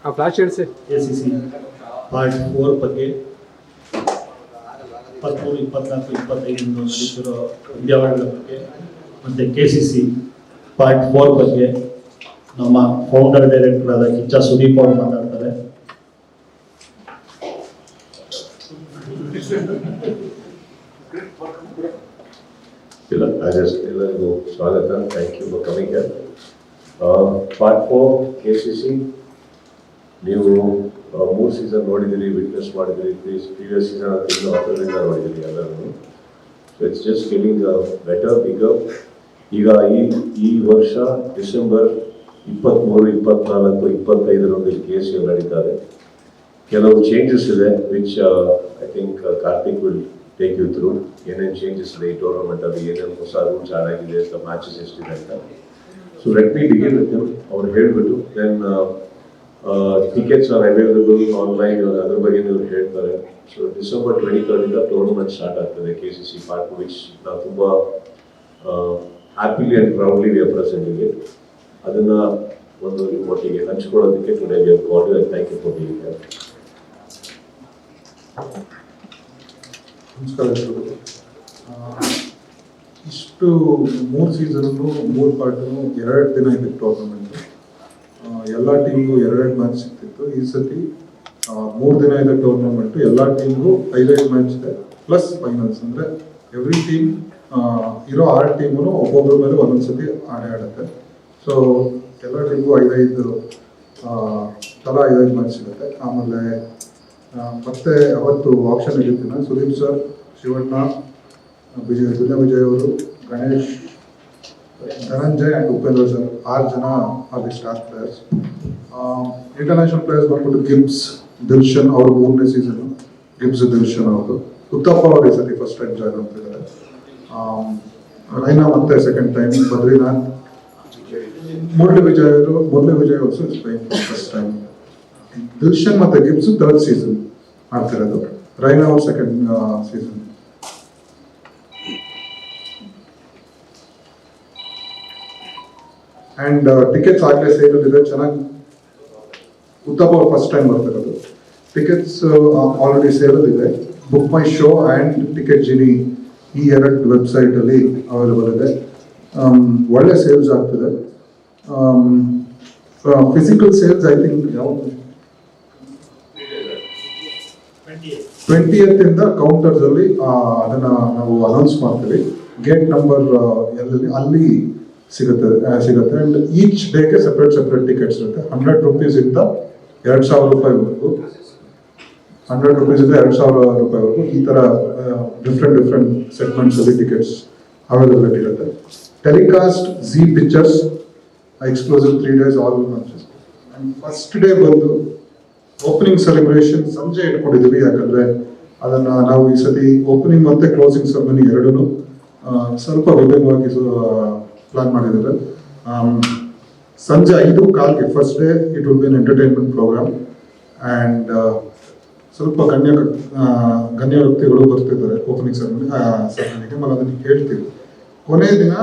ಆ flash ಹೇಳ್ಸಿ. KCC part 4 ಬಗ್ಗೆ 23, 24, 25 ನಡೀತಿರೋ ಪಂದ್ಯಾವಳಿಗಳ ಬಗ್ಗೆ ಮತ್ತು KCC ಪಾರ್ಟ್ 4 ಬಗ್ಗೆ ನಮ್ಮ ಫೌಂಡರ್ ಡೈರೆಕ್ಟರ್ ಆದ ಕಿಚ್ಚ ಸುದೀಪ್ ಅವರು ಮಾತಾಡ್ತಾರೆ. ಎಲ್ಲರಿಗೂ ಸ್ವಾಗತ. Thank you for coming here. Part 4 KCC ನೀವು 3 ಸೀಸನ್ ನೋಡಿದ್ದೀರಿ, ವಿಟ್ನೆಸ್ ಮಾಡಿದ್ದೀರಿ. ಪ್ರೀವಿಯಸ್ ಸೀಸನ್ ಇನ್ನೂ ಹತ್ತರಿಂದ ನೋಡಿದ್ದೀರಿ ಎಲ್ಲರೂ. So it's just getting better, bigger. ಈಗ ಈ ವರ್ಷ ಡಿಸೆಂಬರ್ 23, 24, 25ರಂದು KCC ನಡೀತಾರೆ. ಕೆಲವು ಚೇಂಜಸ್ ಇದೆ which I think Karthik will take you through. ಏನೇನು ಚೇಂಜಸ್ ಇದೆ ಈ ಟೂರ್ನಮೆಂಟ್ ಅಲ್ಲಿ, ಏನೇನು ಹೊಸ ರೂಲ್ಸ್ ಆಡ್ ಆಗಿದೆ, ಮ್ಯಾಚಸ್ ಎಷ್ಟಿದೆ ಅಂತ. So let me begin with him. ಅವ್ರು ಹೇಳ್ಬಿಟ್ಟು then tickets are available online, ಅದ್ರ ಬಗ್ಗೆ ನೀವು ಹೇಳ್ತಾರೆ. ಸೊ ಡಿಸೆಂಬರ್ 23 ಟೂರ್ನಮೆಂಟ್ ಸ್ಟಾರ್ಟ್ ಆಗ್ತದೆ KCC ಪಾರ್ಟ್, ವಿಚ್ ನಾವು ತುಂಬ happily and proudly we are presenting it. ಅದನ್ನು ಒಂದು ಒಟ್ಟಿಗೆ ಹಂಚ್ಕೊಳ್ಳೋದಕ್ಕೆ today we have called you and thank you for being here. ನಮಸ್ಕಾರ ಎಲ್ರಿಗೂ. ಇಷ್ಟು 3 ಸೀಸನ್ನು 3 ಪಾರ್ಟು 2 ದಿನ ಇತ್ತು ಟೂರ್ನಮೆಂಟು. ಎಲ್ಲ ಟೀಮ್ಗೂ 2 ಮ್ಯಾಚ್ ಸಿಗ್ತಿತ್ತು. ಈ ಸತಿ 3 ದಿನ ಇದೆ ಟೂರ್ನಮೆಂಟು. ಎಲ್ಲ ಟೀಮ್ಗೂ 5 ಮ್ಯಾಚ್ ಇದೆ ಪ್ಲಸ್ ಫೈನಲ್ಸ್. ಅಂದರೆ ಎವ್ರಿ ಟೀಮ್ ಇರೋ 6 ಟೀಮು ಒಬ್ಬೊಬ್ಬರ ಮೇಲೆ ಒಂದೊಂದು ಸತಿ ಆಡುತ್ತೆ. ಸೊ ಎಲ್ಲ ಟೀಮ್ಗೂ 5 ತಲಾ 5 ಮ್ಯಾಚ್ ಸಿಗುತ್ತೆ. ಆಮೇಲೆ ಮತ್ತೆ ಅವತ್ತು ಆಪ್ಷನ್ ಇರುತ್ತೀನಿ. ಸುದೀಪ್ ಸರ್, ಶಿವಣ್ಣ, ದುನಿಯಾ ವಿಜಯ್ ಅವರು, ಗಣೇಶ್, ಧನಂಜಯ್ ಆ್ಯಂಡ್ ಉಪೇಂದ್ರ ಸರ್ 6 ಜನ ಅಲ್ಲಿ ಸ್ಟಾರ್ ಪ್ಲೇಯರ್ಸ್. ಇಂಟರ್ನ್ಯಾಷನಲ್ ಪ್ಲೇಯರ್ಸ್ ಬಂದ್ಬಿಟ್ಟು ಗಿಬ್ಸ್, ದಿಲ್ಶನ್ ಅವರು 3ನೇ ಸೀಸನ್. ಗಿಬ್ಸ್, ದಿಲ್ಶನ್ ಅವರು. ಉತ್ತಪ್ಪ ಅವರು ಈ ಸತಿ ಫಸ್ಟ್ ಟೈಮ್ ಜಾಯ್ನ್ ಆಗ್ತಿದ್ದಾರೆ. ರೈನಾ ಮತ್ತೆ second time. Badrinath, Murali Vijay also is playing first time. Dilshan ಮತ್ತೆ ಗಿಬ್ಸ್ 3rd ಸೀಸನ್ ಮಾಡ್ತಿರೋದು. ರೈನಾ ಅವ್ರ 2nd ಸೀಸನ್. ಆ್ಯಂಡ್ ಟಿಕೆಟ್ಸ್ ಆಗಲೇ ಸೇಲ್ ಇದೆ ಚೆನ್ನಾಗಿ. ಉತ್ತಪ್ಪ ಅವ್ರು ಫಸ್ಟ್ ಟೈಮ್ ಬರ್ತಿರೋದು. ಟಿಕೆಟ್ಸ್ ಆಲ್ರೆಡಿ ಸೇಲ್ ಇದೆ. Book my show and ticket genie ಈ 2 ವೆಬ್ಸೈಟಲ್ಲಿ ಅವೈಲೇಬಲ್ ಇದೆ. ಒಳ್ಳೆ ಸೇಲ್ಸ್ ಆಗ್ತಿದೆ. ಫಿಸಿಕಲ್ ಸೇಲ್ಸ್ ಐ ಥಿಂಕ್ ಯಾವುದು 20th ಇಂದ ಕೌಂಟರ್ಸ್ ಅಲ್ಲಿ ಅದನ್ನ ನಾವು ಅನೌನ್ಸ್ ಮಾಡ್ತೀವಿ. ಗೇಟ್ ನಂಬರ್ ಎಲ್ಲಲ್ಲಿ ಅಲ್ಲಿ ಸಿಗುತ್ತೆ. ಅಂಡ್ ಈಚ್ ಡೇಗೆ ಸೆಪರೇಟ್ ಟಿಕೆಟ್ಸ್ ಇರುತ್ತೆ. 100 ರೂಪೀಸ್ ಇಂದ 2,000 ರೂಪಾಯಿವರೆಗೂ, 100 ರೂಪೀಸ್ ಇಂದ 2,000 ರೂಪಾಯಿವರೆಗೂ ಈ ಥರ ಡಿಫ್ರೆಂಟ್ ಸೆಗ್ಮೆಂಟ್ಸ್ ಅಲ್ಲಿ ಟಿಕೆಟ್ಸ್ ಅವೈಲಬಿಲಿಟಿ ಇರುತ್ತೆ. Telecast Zee pictures exclusive 3 days all matches. And first day ಬಂದು ಓಪನಿಂಗ್ ಸೆಲೆಬ್ರೇಷನ್ ಸಂಜೆ ಇಟ್ಕೊಂಡಿದ್ದೀವಿ. ಯಾಕಂದರೆ ಅದನ್ನು ನಾವು ಈ ಸತಿ ಓಪನಿಂಗ್ ಮತ್ತು ಕ್ಲೋಸಿಂಗ್ ಸೆರೆಮನಿ 2 ಸ್ವಲ್ಪ ವಿಭಿನ್ನವಾಗಿ ಪ್ಲಾನ್ ಮಾಡಿದ್ದಾರೆ. ಸಂಜೆ 5:15 first day it will be an entertainment programme. And ಸ್ವಲ್ಪ ಗಣ್ಯ ವ್ಯಕ್ತಿಗಳು ಬರ್ತಿದ್ದಾರೆ ಓಪನಿಂಗ್ ಸೆರೆಮನಿಗೆ. ನಾವು ಅದನ್ನು ಹೇಳ್ತೀವಿ. ಕೊನೆಯ ದಿನ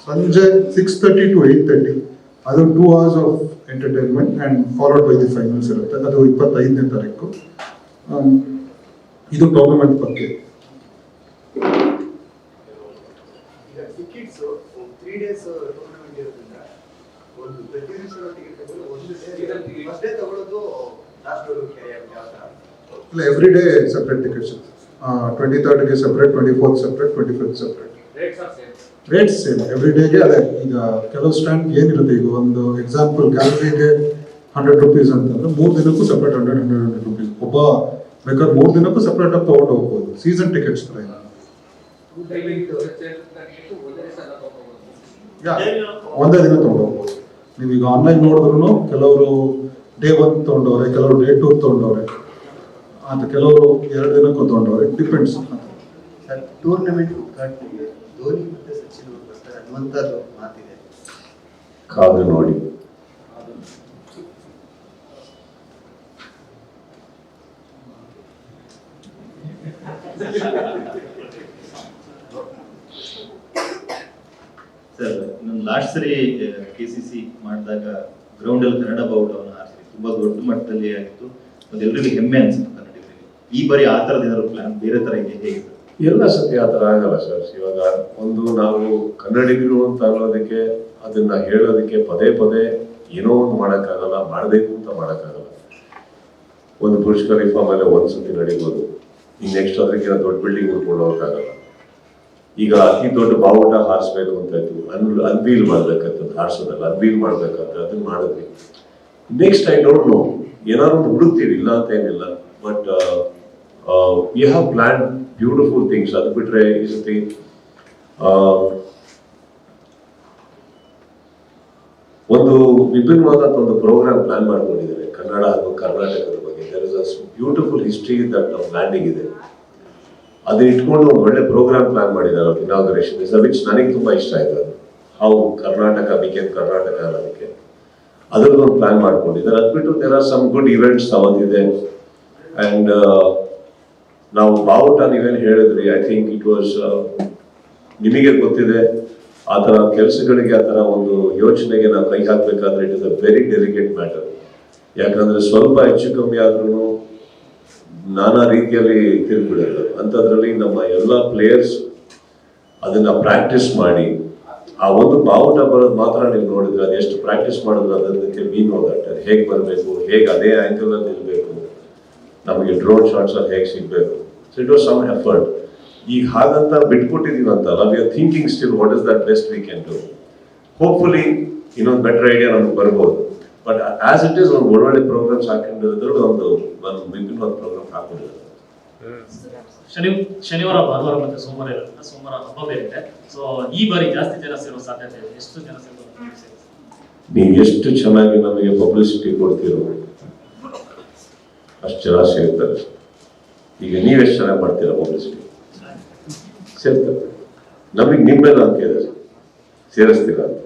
ಸಂಜೆ 6:30 to 8:30 ಅದು 2 hours of entertainment and followed by the finals ಇರುತ್ತೆ. ಅದು 25ನೇ ತಾರೀಕು. ಇದು ಟೂರ್ನಮೆಂಟ್ ಬಗ್ಗೆ. ಇಲ್ಲ, every day separate tickets. 23rd separate, 24th separate, 25th separate. Rates same every ಡೇಗೆ. ಅದೇ ಈಗ ಕೆಲವು ಸ್ಟ್ಯಾಂಡ್ ಏನಿರುತ್ತೆ, ಈಗ ಒಂದು ಎಕ್ಸಾಂಪಲ್ ಗ್ಯಾಲರಿಗೆ 100 ರೂಪೀಸ್ ಅಂತಂದ್ರೆ 3 ದಿನಕ್ಕೂ ಸಪ್ರೇಟ್ 100 ರೂಪೀಸ್. ಒಬ್ಬ ಬೇಕಾದ್ರೆ 3 ದಿನಕ್ಕೂ ಸಪ್ರೇಟ್ ಆಗಿ ತೊಗೊಂಡು ಹೋಗ್ಬೋದು. ಸೀಸನ್ ಟಿಕೆಟ್ಸ್ ಥರ ಇಲ್ಲ. ಒಂದೇ ದಿನ ತೊಗೊಂಡು ಹೋಗ್ಬೋದು. ನೀವೀಗ ಆನ್ಲೈನ್ ನೋಡಿದ್ರು ಕೆಲವರು ಡೇ 1 ತೊಗೊಂಡವ್ರೆ, ಕೆಲವರು ಡೇ 2 ತೊಗೊಂಡವ್ರೆ, ಅಂತ ಕೆಲವರು 2 ದಿನಕ್ಕೂ ತೊಗೊಂಡವ್ರೆ. ಡಿಪೆಂಡ್ಸ್. ಟೂರ್ನಮೆಂಟ್ ಉದ್ಘಾಟನೆಗೆ ಧೋನಿ ಮತ್ತೆ ಸಚಿನ್ ಅವರು ಬರ್ತಾರೆ ಅನ್ನುವಂಥದ್ದು ಮಾತಿದೆ. ಕಾದು ನೋಡಿ. ಸರ್, ನಾನು ಲಾಸ್ಟ್ ಸರಿ KCC ಮಾಡಿದಾಗ ಗ್ರೌಂಡಲ್ಲಿ ಕನ್ನಡ ಬಾವುಟವನ್ನು ತುಂಬಾ ದೊಡ್ಡ ಮಟ್ಟದಲ್ಲಿ ಆಗಿತ್ತು, ಅದೆಲ್ಲರಿಗೂ ಹೆಮ್ಮೆ ಅನ್ಸುತ್ತೆ ಕನ್ನಡಿಗರಿಗೆ. ಈ ಬಾರಿ ಆ ಥರದ ಏನಾದ್ರು ಪ್ಲಾನ್ ಬೇರೆ ಥರ ಇದೆ ಹೇಗೆ? ಎಲ್ಲ ಸತಿ ಆ ಥರ ಆಗಲ್ಲ ಸರ್. ಇವಾಗ ಒಂದು ನಾವು ಕನ್ನಡಿಗರು ಅಂತ ಅನ್ನೋದಕ್ಕೆ, ಅದನ್ನ ಹೇಳೋದಕ್ಕೆ ಪದೇ ಪದೇ ಏನೋ ಒಂದು ಮಾಡೋಕ್ಕಾಗಲ್ಲ, ಮಾಡಬೇಕು ಅಂತ ಮಾಡೋಕ್ಕಾಗಲ್ಲ. ಒಂದು ಬುರ್ಜ್ ಖಲೀಫಾ ಮೇಲೆ ಒಂದ್ಸತಿ ನಡಿಬೋದು, ಈಗ ನೆಕ್ಸ್ಟ್ ಅದಕ್ಕೆ ದೊಡ್ಡ ಬಿಲ್ಡಿಂಗ್ ಉಳ್ಕೊಂಡು ಹೋಗೋಕ್ಕಾಗಲ್ಲ. ಈಗ ಅತಿ ದೊಡ್ಡ ಬಾವುಟ ಹಾರಿಸ್ಬೇಕು ಅಂತ ಇತ್ತು, ಅನ್ವೀಲ್ ಮಾಡ್ಬೇಕಂತ, ಹಾರಿಸೋದಲ್ಲ ಅನ್ವೀಲ್ ಮಾಡ್ಬೇಕಂತ, ಅದನ್ನ ಮಾಡಿದ್ವಿ. ನೆಕ್ಸ್ಟ್ ಐ ಡೋಂಟ್ ನೋ, ಏನಾದ್ರು ಒಂದು ಹುಡುಕ್ತೀವಿ, ಇಲ್ಲ ಅಂತ ಏನಿಲ್ಲ. But we have plan beautiful things. ಅದು ಬಿಟ್ರೆ ಈ ಸತಿ ಒಂದು ವಿಭಿನ್ನವಾದಂಥ ಒಂದು ಪ್ರೋಗ್ರಾಮ್ ಪ್ಲಾನ್ ಮಾಡ್ಕೊಂಡಿದ್ದಾರೆ ಕನ್ನಡ ಹಾಗೂ ಕರ್ನಾಟಕದ ಬಗ್ಗೆ. There is a beautiful history that ನಮ್ಮ ಲ್ಯಾಂಡಿಂಗ್ ಇದೆ. ಅದನ್ನ ಇಟ್ಕೊಂಡು ಒಂದು ಒಳ್ಳೆ ಪ್ರೋಗ್ರಾಮ್ ಪ್ಲಾನ್ ಮಾಡಿದ್ದಾರೆ ಇನಾಗ್ರೇಷನ್, ವಿಚ್ ನನಗೆ ತುಂಬಾ ಇಷ್ಟ ಆಯ್ತು. ಅದು ಹೌ ಕರ್ನಾಟಕ ಬಿಕೇಮ್ ಕರ್ನಾಟಕ ಅನ್ನೋದಕ್ಕೆ ಅದರದ್ದೊಂದು ಪ್ಲಾನ್ ಮಾಡ್ಕೊಂಡಿದ್ದಾರೆ. ಅದು ಬಿಟ್ಟು there are some good events ಅವತ್ತಿದೆ. ಅಂಡ್ ನಾವು ಬಾವುಟ ನೀವೇನು ಹೇಳಿದ್ರಿ, ಐ ಥಿಂಕ್ ಇಟ್ ವಾಸ್, ನಿಮಗೆ ಗೊತ್ತಿದೆ ಆ ಥರ ಕೆಲಸಗಳಿಗೆ, ಆ ಥರ ಒಂದು ಯೋಚನೆಗೆ ನಾವು ಕೈ ಹಾಕಬೇಕಾದ್ರೆ it is a very delicate matter. ಯಾಕಂದ್ರೆ ಸ್ವಲ್ಪ ಹೆಚ್ಚು ಕಮ್ಮಿ ಆದ್ರೂ ನಾನಾ ರೀತಿಯಲ್ಲಿ ತಿರುಗಿಬಿಡುತ್ತೆ. ಅಂಥದ್ರಲ್ಲಿ ನಮ್ಮ ಎಲ್ಲ ಪ್ಲೇಯರ್ಸ್ ಅದನ್ನ ಪ್ರಾಕ್ಟೀಸ್ ಮಾಡಿ, ಆ ಒಂದು ಬಾವುಟ ಬರೋದು ಮಾತ್ರ ನೀವು ನೋಡಿದ್ರೆ, ಅದು ಎಷ್ಟು ಪ್ರಾಕ್ಟೀಸ್ ಮಾಡಿದ್ರೆ ಅದಕ್ಕೆ ಮೀನ್ ಹೋಗುತ್ತೆ, ಹೇಗೆ ಬರಬೇಕು, ಹೇಗೆ ಅದೇ ಆ್ಯಂಗಲ್ ಅಲ್ಲಿ ನಿಲ್ಬೇಕು, ನಮಗೆ ಡ್ರೋನ್ ಶಾಟ್ಸ್ ಅಲ್ಲಿ ಹೇಗೆ ಸಿಗ್ಬೇಕು. So it was some effort. ಈಗ ಹಾಗಂತ ಬಿಟ್ಕೊಟ್ಟಿದೀವಿ ಅಂತಲ್ಲ, we are thinking still what is that best we can do. Hopefully ಇನ್ನೊಂದು ಬೆಟರ್ ಐಡಿಯಾ ನಮ್ಗೆ ಬರ್ಬೋದು. ಬಟ್ ಆಸ್ ಇಟ್ ಈಸ್ ಒಂದು ಒಳ್ಳೊಳ್ಳೆ ಪ್ರೋಗ್ರಾಮ್ಸ್ ಹಾಕೊಂಡಿರೋದ್ರೂ ಒಂದು ವಿಭಿನ್ನವಾದ ಪ್ರೋಗ್ರಾಮ್ ಹಾಕೊಂಡಿರೋದು. ಶನಿವಾರ, ಭಾನುವಾರ ಮತ್ತೆ ಸೋಮವಾರ ಇರುತ್ತೆ. ಸೋಮವಾರ ಹಬ್ಬ ಬೇರೆ ಇದೆ. ಸೊ ಈ ಬಾರಿ ಜಾಸ್ತಿ ಜನ ಸೇರೋ ಸಾಧ್ಯತೆ ಇದೆ. ಎಷ್ಟು ಜನ ಸೇರ್ಬೋದು? ನೀವು ಎಷ್ಟು ಚೆನ್ನಾಗಿ ನಮಗೆ ಪಬ್ಲಿಸಿಟಿ ಕೊಡ್ತೀರೋ ಅಷ್ಟು ಜನ ಸೇರ್ತಾರೆ. ಈಗ ನೀವೆಷ್ಟು ಚೆನ್ನಾಗಿ ಮಾಡ್ತೀರಾ ಪಬ್ಲಿಸಿಟಿ, ಸೇರ್ತಾರೆ. ನಮಗೆ ನಿಮ್ಮೆಲ್ಲ ಅಂತ ಇದೆ, ಸೇರಿಸ್ತೀರಾ ಅಂತ.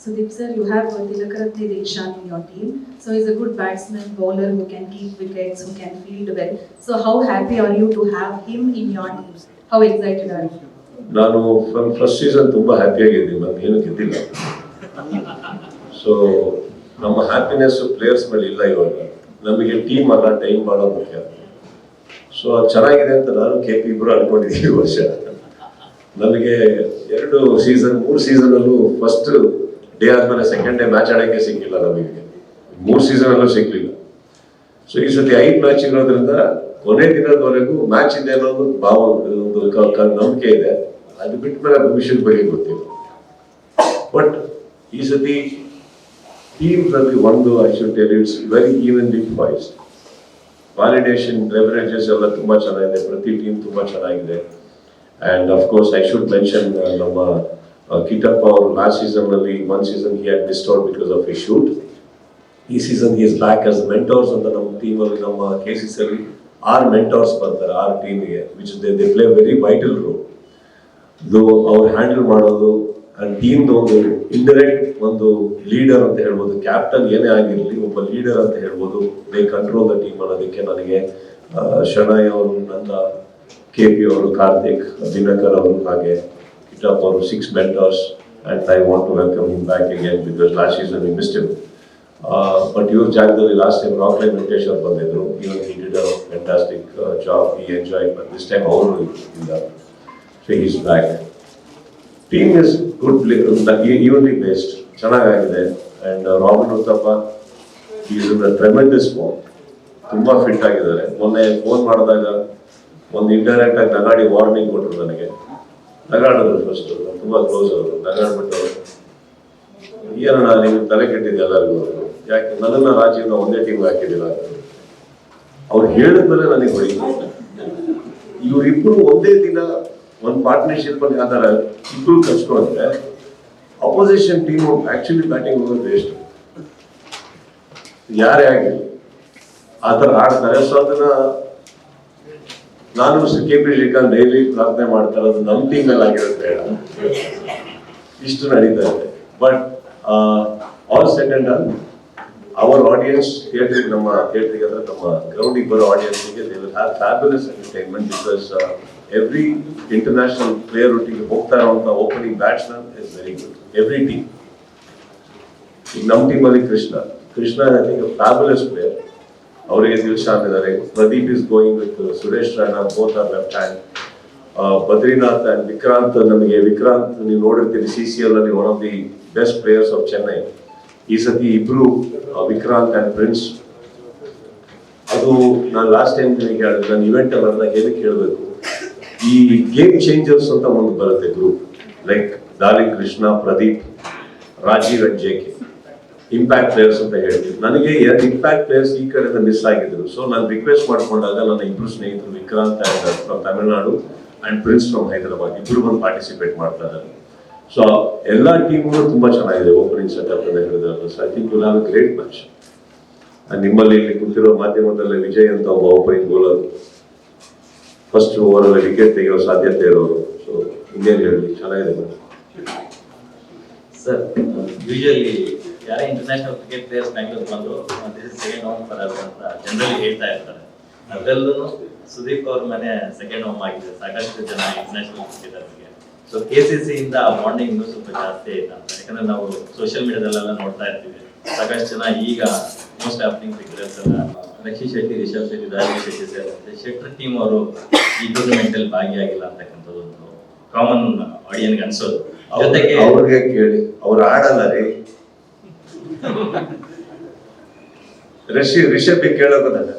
Sudeep sir, you have Tilakaratne Deshan in your team. So he's a good batsman, bowler who can keep wickets, who can field well. So how happy are you to have him in your team? How excited are you? ನಾನು first season ತುಂಬಾ ಹ್ಯಾಪಿಯಾಗಿದ್ದೀನಿ, ನಾನು ಏನು ಗೆದ್ದಿಲ್ಲ. So ನಮ್ಮ happiness players ಮೇಲೆ ಇಲ್ಲ. ಇವಾಗ ನಮಗೆ team ಅಲ್ಲ, ಟೈಮ್ ಭಾಳ ಮುಖ್ಯ. ಸೊ ಅದು ಚೆನ್ನಾಗಿದೆ ಅಂತ ನಾನು KP ಇಬ್ರು ಅನ್ಕೊಂಡಿದ್ದೀವಿ. ಈ ವರ್ಷ ನಮಗೆ 3 ಸೀಸನಲ್ಲೂ ಫಸ್ಟ್ ಡೇ ಆದ್ಮೇಲೆ ಸೆಕೆಂಡ್ ಡೇ ಮ್ಯಾಚ್ ಆಡೋಕ್ಕೆ ಸಿಕ್ಕಿಲ್ಲ ನಮಗೆ, 3 ಸೀಸನಲ್ಲೂ ಸಿಕ್ಲಿಲ್ಲ. ಸೊ ಈ ಸತಿ 5 ಮ್ಯಾಚ್ ಇರೋದ್ರಿಂದ ಕೊನೆ ದಿನದವರೆಗೂ ಮ್ಯಾಚ್ ಇದೆ ಅನ್ನೋದು ಒಂದು ನಂಬಿಕೆ ಇದೆ. ಅದು ಬಿಟ್ಟ ಮೇಲೆ ಭವಿಷ್ಯದ ಬಗ್ಗೆ ಗೊತ್ತಿಲ್ಲ. ಬಟ್ ಈ ಸತಿ ಟೀಮ್ಸ್ ಅಲ್ಲಿ ಒಂದು I should tell it's very evenly poised. Validation leverages ಎಲ್ಲ ತುಂಬಾ ಚೆನ್ನಾಗಿದೆ, ಪ್ರತಿ ಟೀಮ್ ತುಂಬಾ ಚೆನ್ನಾಗಿದೆ. And of course I should mention ನಮ್ಮ ಕಿಟ್ಟಪ್ಪ ಅವರು ಲಾಸ್ಟ್ ಸೀಸನ್ ಅಲ್ಲಿ 1 season he had missed out because of a shoot. ಈ season he is back as mentors ಅಂತ ನಮ್ಮ ಟೀಮ್ ಅಲ್ಲಿ, ನಮ್ಮ KCC ಅಲ್ಲಿ 6 ಮೆಂಟೋರ್ಸ್ ಬರ್ತಾರೆ 6 ಟೀಮ್ಗೆ, which they play very vital role. ಅವ್ರು ಹ್ಯಾಂಡಲ್ ಮಾಡೋದು ಅಂಡ್ ಟೀಮ್ ಒಂದು ಇಂಡೈರೆಕ್ಟ್ ಒಂದು ಲೀಡರ್ ಅಂತ ಹೇಳ್ಬೋದು. ಕ್ಯಾಪ್ಟನ್ ಏನೇ ಆಗಿರಲಿ, ಒಬ್ಬ ಲೀಡರ್ ಅಂತ ಹೇಳ್ಬೋದು. ದೇ ಕಂಟ್ರೋಲ್ ದ ಟೀಮ್ ಅನ್ನೋದಕ್ಕೆ ನನಗೆ ಶನಯ್ ಅವರು, ನನ್ನ KP ಅವರು, ಕಾರ್ತಿಕ್, ದಿನಕರ್ ಅವರು, ಹಾಗೆ ಕಿಟ್ಟಪ್ಪ ಅವರು 6 mentors. And I want to welcome him back again because last season we missed him. But ಇವ್ರ ಜಾಗದಲ್ಲಿ ಲಾಸ್ಟ್ ಟೈಮ್ ರಾಕ್ಲೈನ್ ವೆಂಕಟೇಶ್ ಅವರು ಬಂದಿದ್ರು. Even he did a fantastic job, he enjoy. But this time ಅವರು ಇಲ್ಲ. So he's back. Team is good, evenly based, ಚೆನ್ನಾಗಿದೆ. And Robin Uthappa is in a tremendous form. ತುಂಬಾ fit ಆಗಿದ್ದಾರೆ. ಮೊನ್ನೆ ಫೋನ್ ಮಾಡಿದಾಗ ಒಂದು ಇಂಡೈರೆಕ್ಟ್ ಆಗಿ ನಗಾಡಿ ವಾರ್ನಿಂಗ್ ಕೊಟ್ಟರು ನನಗೆ. ನಗಾಡಿದ್ರು ಫಸ್ಟ್, ತುಂಬಾ ಕ್ಲೋಸ್ ಅವರು. ನಗಾಡ್ಬಿಟ್ಟು ಏನಣ್ಣ ನೀವು ತಲೆ ಕೆಟ್ಟಿದ್ದೆ ಎಲ್ಲರಿಗೂ, ಯಾಕೆ ನನ್ನನ್ನ ರಾಜೀವ್ನ ಒಂದೇ ಟೀಮ್ ಹಾಕಿದಿಲ್ಲ. ಅವ್ರು ಹೇಳಿದ್ಮೇಲೆ ನನಗೆ ಹೊಡಿತು. ಇವರಿಬ್ರು ಒಂದೇ ದಿನ ಒಂದು ಪಾರ್ಟ್ನರ್ಶಿಪ್ ಅಲ್ಲಿ ಆಧಾರ ಇಬ್ರು ಕಚ್ಕೊಂಡ್ರೆ ಅಪೋಸಿಷನ್ ಟೀಮ್ ಆಕ್ಚುಲಿ ಬ್ಯಾಟಿಂಗ್ ಹೋಗೋದು ವೇಸ್ಟ್. ಯಾರೇ ಆಗಿಲ್ಲ ಆ ಥರ ಆಡ್ತಾರೆ. ಸೊ ಅದನ್ನ ನಾನು KP ಶ್ರೀಕಾಂತ್ ಡೈಲಿ ಪ್ರಾರ್ಥನೆ ಮಾಡ್ತಾರೆ, ಅದು ನಮ್ಮ ಟೀಮ್ ಅಲ್ಲಿ ಆಗಿರೋದು ಬೇಡ, ಇಷ್ಟು ನಡೀತಾ ಇದೆ. But all set and done, our audience ಥಿಯೇಟ್ರಿಗೆ, ನಮ್ಮ ಥಿಯೇಟ್ರಿಗೆ ಅಂದ್ರೆ ನಮ್ಮ ಗ್ರೌಂಡಿಗೆ ಬರೋ ಆಡಿಯನ್ಸ್ಗೆ they will have fabulous entertainment. Because every international player ಒಟ್ಟಿಗೆ ಹೋಗ್ತಾ ಇರುವಂತ opening batsman is very good. Every team. ಈಗ ನಮ್ಮ ಟೀಮಲ್ಲಿ Krishna Krishna I think fabulous player. ಅವರಿಗೆ ದಿಲ್ಶಾನ್ ಇದ್ದಾರೆ. Pradeep is going with Suresh Raina, both are left hand. Badrinath and Vikranth, ನಮಗೆ ವಿಕ್ರಾಂತ್ ನೀವು ನೋಡಿರ್ತೀರಿ CCL ಅಲ್ಲಿ one of the best players of Chennai. ಈ ಸತಿ ಇಬ್ರು ವಿಕ್ರಾಂತ್ ಅಂಡ್ ಪ್ರಿನ್ಸ್. ಅದು ನಾನು ಲಾಸ್ಟ್ ಟೈಮ್ ನಿಮಗೆ ಹೇಳಿದೆ, ನಾನು ಇವೆಂಟ್ ಅಲ್ಲ ಏನಕ್ಕೆ ಹೇಳಬೇಕು, ಈ ಗೇಮ್ ಚೇಂಜರ್ಸ್ ಅಂತ ಒಂದು ಬರುತ್ತೆ group, like darling Krishna, Pradeep, Rajeev and JK, impact players ಅಂತ ಹೇಳ್ತೀವಿ. ನನಗೆ ಇಂಪ್ಯಾಕ್ಟ್ ಪ್ಲೇಯರ್ಸ್ ಈ ಕಡೆಯಿಂದ ಮಿಸ್ ಆಗಿದ್ರು. ಸೊ ನಾನು ರಿಕ್ವೆಸ್ಟ್ ಮಾಡ್ಕೊಂಡಾಗ ನನ್ನ ಇಬ್ರು ಸ್ನೇಹಿತರು Vikrant and from Tamil Nadu and prince from Hyderabad ಇಬ್ರು ಬಂದು ಪಾರ್ಟಿಸಿಪೇಟ್ ಮಾಡ್ತಾ ಇದ್ದಾರೆ. ಸೊ ಎಲ್ಲಾ ಟೀಮು ತುಂಬಾ ಚೆನ್ನಾಗಿದೆ ಓಪನಿಂಗ್ ಸೆಟಪ್ ಅಂತ ಹೇಳಿದ್ರು. So I think will have A great match. ನಿಮ್ಮಲ್ಲಿ ಇಲ್ಲಿ ಕೂತಿರೋ ಮಾಧ್ಯಮದಲ್ಲಿ ವಿಜಯ್ ಅಂತ ಒಬ್ಬ ಓಪನಿಂಗ್ ಬೌಲರ್, ಫಸ್ಟ್ ಓವರ್ ಅಲ್ಲಿ ವಿಕೆಟ್ ತೆಗೆಯೋ ಸಾಧ್ಯತೆ ಇರೋರು. ಸೊ ಇನ್ನೇನು ಹೇಳಿ, ಚೆನ್ನಾಗಿದೆ ಮ್ಯಾಚ್. ಸರ್, ಯೂಶಲಿ ಯಾರೇ ಇಂಟರ್ನ್ಯಾಷನಲ್ ಕ್ರಿಕೆಟ್ ಪ್ಲೇಯರ್ಸ್ ಬ್ಯಾಂಗ್ಳೂರ್ ಬಂದು this is second home for us ಅಂತ ಜನರಲಿ ಹೇಳ್ತಾ ಇರ್ತಾರೆ. ಅದರಲ್ಲೂ ಸುದೀಪ್ ಅವ್ರ ಮನೆ ಸೆಕೆಂಡ್ ಹೋಮ್ ಆಗಿದೆ ಸಾಕಷ್ಟು ಜನ ಇಂಟರ್ನ್ಯಾಷನಲ್ ಕ್ರಿಕೆಟರ್ಗೆ. ಸೊ KCC ಇಂದ ಆ ಬಾಂಡಿಂಗ್ ಇನ್ನೂ ಸ್ವಲ್ಪ ಜಾಸ್ತಿ ಆಯ್ತು ಅಂತ. ಯಾಕಂದ್ರೆ ನಾವು ಸೋಷಿಯಲ್ ಮೀಡಿಯಾದಲ್ಲೆಲ್ಲ ನೋಡ್ತಾ ಇರ್ತೀವಿ, ಸಾಕಷ್ಟು ಜನ ಈಗ ಮೋಸ್ಟ್ ಹ್ಯಾಪನಿಂಗ್ ಕ್ರಿಕೆಟರ್ಸ್ ಎಲ್ಲ ರಕ್ಷಿತ್ ಶೆಟ್ಟಿ, ರಿಷಬ್ ಶೆಟ್ಟಿ, ದಾರ್ವಿಕ್ ಶೆಟ್ಟಿ ಸೇರಿದಂತೆ ಶೆಟ್ಟರ್ ಟೀಮ್ ಅವರು ಈ ಟೂರ್ನಮೆಂಟ್ ಅಲ್ಲಿ ಭಾಗಿಯಾಗಿಲ್ಲ ಅಂತಕ್ಕಂಥದ್ದು ಒಂದು ಕಾಮನ್ ಆಡಿಯನ್ಗೆ ಅನ್ಸೋದು. ಜೊತೆಗೆ ಅವ್ರಿಗೆ ಕೇಳಿ, ಅವ್ರು ಆಡಲ್ಲ ರೀ. ರಿಷಬ್ ಕೇಳೋಕೋದಾಗ